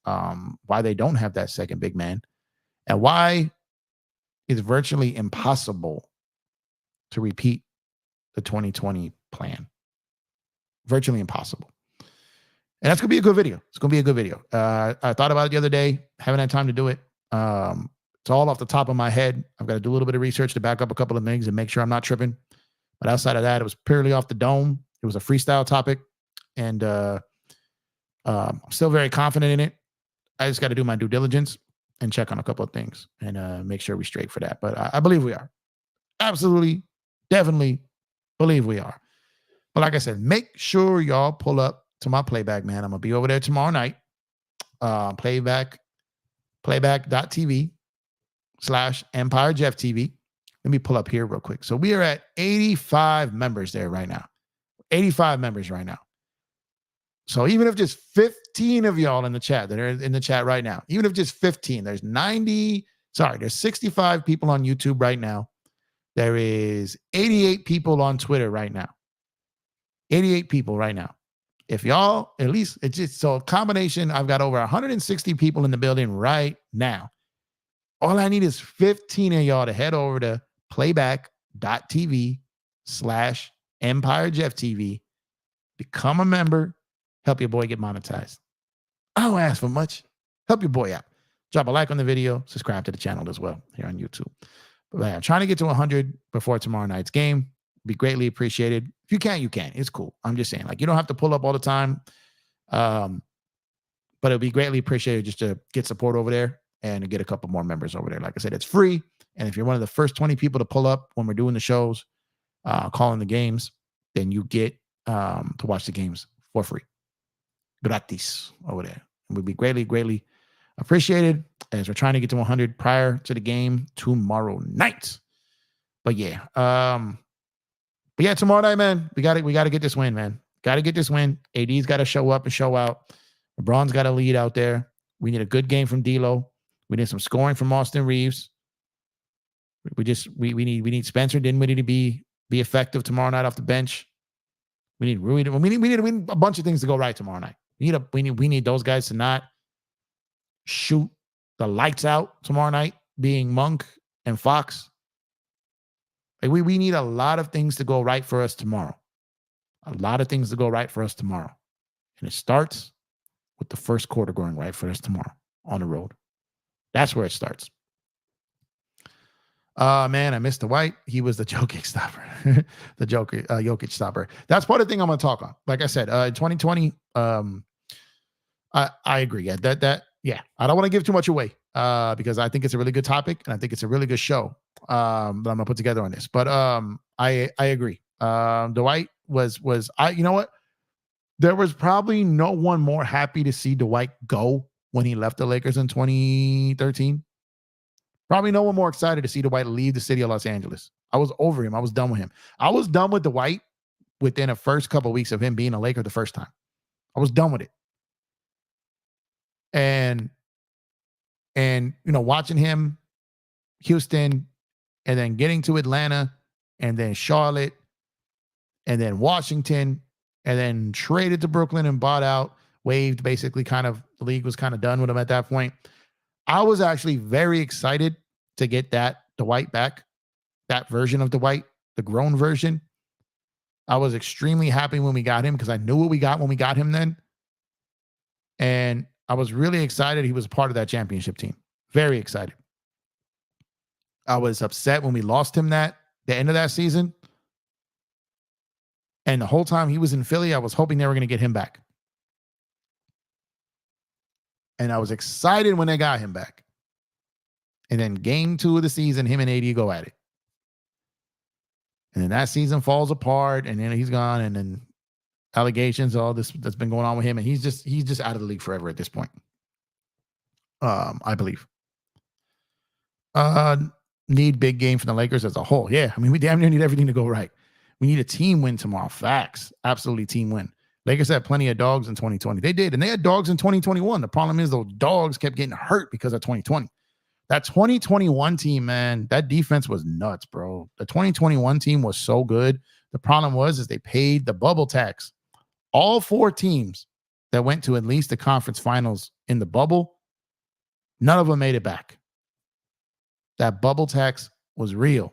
[SPEAKER 1] why they don't have that second big man, and why it's virtually impossible to repeat the 2020 plan. Virtually impossible. And that's going to be a good video. It's going to be a good video. I thought about it the other day. Haven't had time to do it. It's all off the top of my head. I've got to do a little bit of research to back up a couple of things and make sure I'm not tripping. But outside of that, it was purely off the dome. It was a freestyle topic. And I'm still very confident in it. I just got to do my due diligence and check on a couple of things and make sure we're straight for that. But I believe we are. Absolutely, definitely believe we are. But like I said, make sure y'all pull up to my playback, man. I'm going to be over there tomorrow night. playback.tv/EmpireJeffTV. Let me pull up here real quick. So we are at 85 members there right now. 85 members right now. So even if just 15 of y'all in the chat that are in the chat right now, even if just 15, there's 65 people on YouTube right now. There is 88 people on Twitter right now. 88 people right now. If y'all, at least it's just so a combination, I've got over 160 people in the building right now. All I need is 15 of y'all to head over to playback.tv/EmpireJeffTV. Become a member. Help your boy get monetized. I don't ask for much. Help your boy out. Drop a like on the video. Subscribe to the channel as well here on YouTube. But man, I'm trying to get to 100 before tomorrow night's game. Be greatly appreciated. If you can, you can. It's cool. I'm just saying, like, you don't have to pull up all the time. But it'd be greatly appreciated just to get support over there and to get a couple more members over there. Like I said, it's free. And if you're one of the first 20 people to pull up when we're doing the shows, calling the games, then you get to watch the games for free. Gratis over there. It would be greatly, greatly appreciated as we're trying to get to 100 prior to the game tomorrow night. But yeah, tomorrow night, man, we got to get this win, man. Got to get this win. AD's got to show up and show out. LeBron's got to lead out there. We need a good game from D'Lo. We need some scoring from Austin Reeves. We need Spencer Dinwiddie to be effective tomorrow night off the bench. We need a bunch of things to go right tomorrow night. We need those guys to not shoot the lights out tomorrow night, being Monk and Fox. Like we need a lot of things to go right for us tomorrow. A lot of things to go right for us tomorrow. And it starts with the first quarter going right for us tomorrow on the road. That's where it starts. Man, I missed Dwight. He was the Jokic stopper. The Jokic stopper. That's part of the thing I'm going to talk on. Like I said, in 2020, I agree. Yeah, I don't want to give too much away because I think it's a really good topic and I think it's a really good show that I'm going to put together on this. But I agree. Dwight was you know what? There was probably no one more happy to see Dwight go when he left the Lakers in 2013. Probably no one more excited to see Dwight leave the city of Los Angeles. I was over him. I was done with him. I was done with Dwight within the first couple of weeks of him being a Laker the first time. I was done with it. And watching him, Houston, and then getting to Atlanta, and then Charlotte, and then Washington, and then traded to Brooklyn and bought out, waived, basically kind of, the league was kind of done with him at that point. I was actually very excited to get that Dwight back, that version of Dwight, the grown version. I was extremely happy when we got him because I knew what we got when we got him then. And I was really excited he was a part of that championship team. Very excited. I was upset when we lost him the end of that season. And the whole time he was in Philly, I was hoping they were going to get him back. And I was excited when they got him back. And then game 2 of the season, him and AD go at it. And then that season falls apart, and then he's gone, and then allegations, all this that's been going on with him, and he's just out of the league forever at this point. I believe. Need big game for the Lakers as a whole. Yeah, I mean, we damn near need everything to go right. We need a team win tomorrow. Facts. Absolutely team win. Lakers had plenty of dogs in 2020. They did, and they had dogs in 2021. The problem is those dogs kept getting hurt because of 2020. That 2021 team, man, that defense was nuts, bro. The 2021 team was so good. The problem was they paid the bubble tax. All 4 teams that went to at least the conference finals in the bubble, none of them made it back. That bubble tax was real.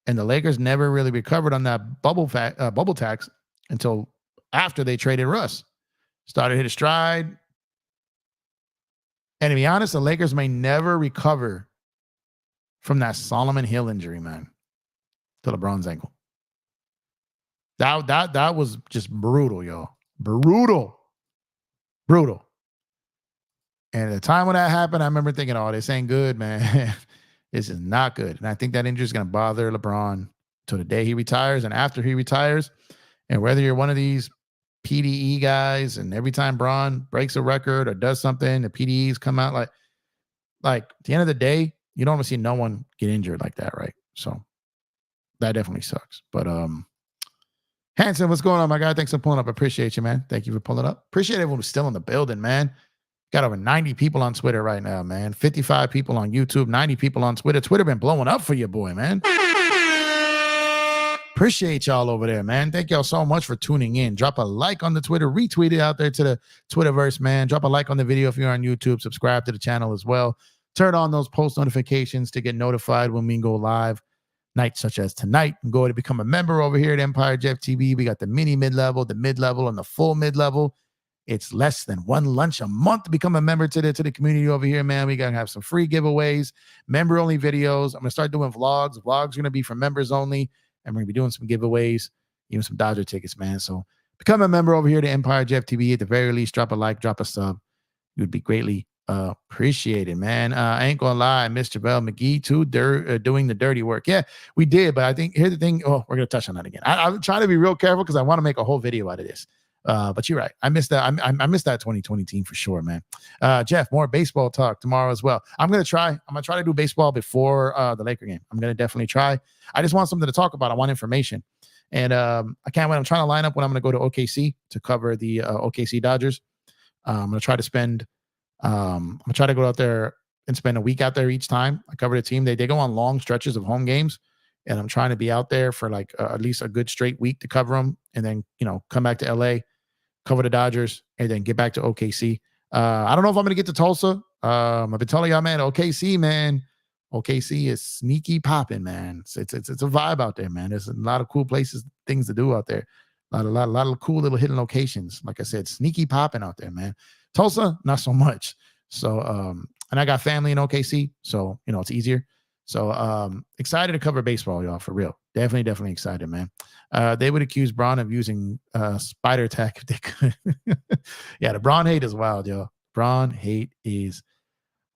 [SPEAKER 1] And the Lakers never really recovered on that bubble tax until after they traded Russ. Started to hit a stride. And to be honest, the Lakers may never recover from that Solomon Hill injury, man, to LeBron's ankle. That was just brutal, y'all. Brutal. And at the time when that happened, I remember thinking, oh, this ain't good, man. This is not good. And I think that injury is going to bother LeBron till the day he retires and after he retires. And whether you're one of these PDE guys and every time Bron breaks a record or does something, the PDEs come out like at the end of the day, you don't want to see no one get injured like that, right? So that definitely sucks. But Hanson, what's going on, my guy? Thanks for pulling up. I appreciate you, man. Thank you for pulling up. Appreciate everyone who's still in the building, man. Got over 90 people on Twitter right now, man. 55 people on YouTube, 90 people on Twitter. Twitter been blowing up for your boy, man. Appreciate y'all over there, man. Thank y'all so much for tuning in. Drop a like on the Twitter. Retweet it out there to the Twitterverse, man. Drop a like on the video if you're on YouTube. Subscribe to the channel as well. Turn on those post notifications to get notified when we go live nights such as tonight. And go to become a member over here at Empire Jeff TV. We got the mini mid-level, the mid-level, and the full mid-level. It's less than one lunch a month to become a member to the community over here, man. We gotta have some free giveaways, member only videos. I'm gonna start doing vlogs. Vlogs are gonna be for members only, and we're gonna be doing some giveaways, even some Dodger tickets, man. So become a member over here to Empire Jeff TV. At the very least, drop a like, drop a sub. You would be greatly appreciated, man. I ain't gonna lie, Mr. Bell McGee too, doing the dirty work. Yeah, we did, but I think here's the thing. Oh, we're gonna touch on that again. I'm trying to be real careful because I want to make a whole video out of this. But you're right. I missed that. I missed that 2020 team for sure, man. Jeff, more baseball talk tomorrow as well. I'm gonna try to do baseball before the Laker game. I'm gonna definitely try. I just want something to talk about. I want information, and I can't wait. I'm trying to line up when I'm gonna go to OKC to cover the OKC Dodgers. I'm gonna try to spend. I'm gonna try to go out there and spend a week out there each time I cover the team. They go on long stretches of home games, and I'm trying to be out there for like at least a good straight week to cover them, and then come back to LA, cover the Dodgers, and then get back to OKC. I don't know if I'm gonna get to Tulsa. I've been telling y'all, man, OKC, man. OKC is sneaky popping, man. It's a vibe out there, man. There's a lot of cool places, things to do out there. A lot of cool little hidden locations. Like I said, sneaky popping out there, man. Tulsa, not so much. So, and I got family in OKC, so it's easier. So, excited to cover baseball, y'all, for real. Definitely excited, man. They would accuse Braun of using spider attack if they could. Yeah, the Braun hate is wild, y'all. Braun hate is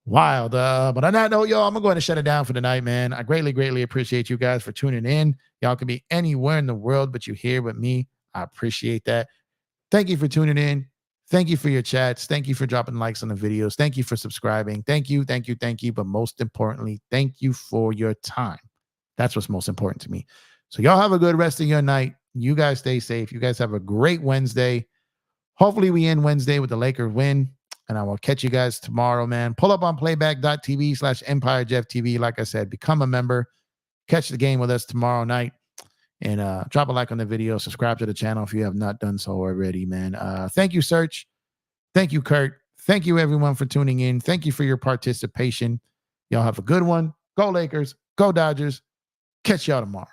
[SPEAKER 1] wild. But on that note, y'all, I'm gonna go ahead and shut it down for tonight, man. I greatly appreciate you guys for tuning in. Y'all can be anywhere in the world, but you're here with me. I appreciate that. Thank you for tuning in. Thank you for your chats. Thank you for dropping likes on the videos. Thank you for subscribing. Thank you. But most importantly, thank you for your time. That's what's most important to me. So y'all have a good rest of your night. You guys stay safe. You guys have a great Wednesday. Hopefully we end Wednesday with the Lakers win. And I will catch you guys tomorrow, man. Pull up on playback.tv/EmpireJeffTV. Like I said, become a member. Catch the game with us tomorrow night. And drop a like on the video. Subscribe to the channel if you have not done so already, man. Thank you, Serge. Thank you, Kurt. Thank you, everyone, for tuning in. Thank you for your participation. Y'all have a good one. Go Lakers. Go Dodgers. Catch y'all tomorrow.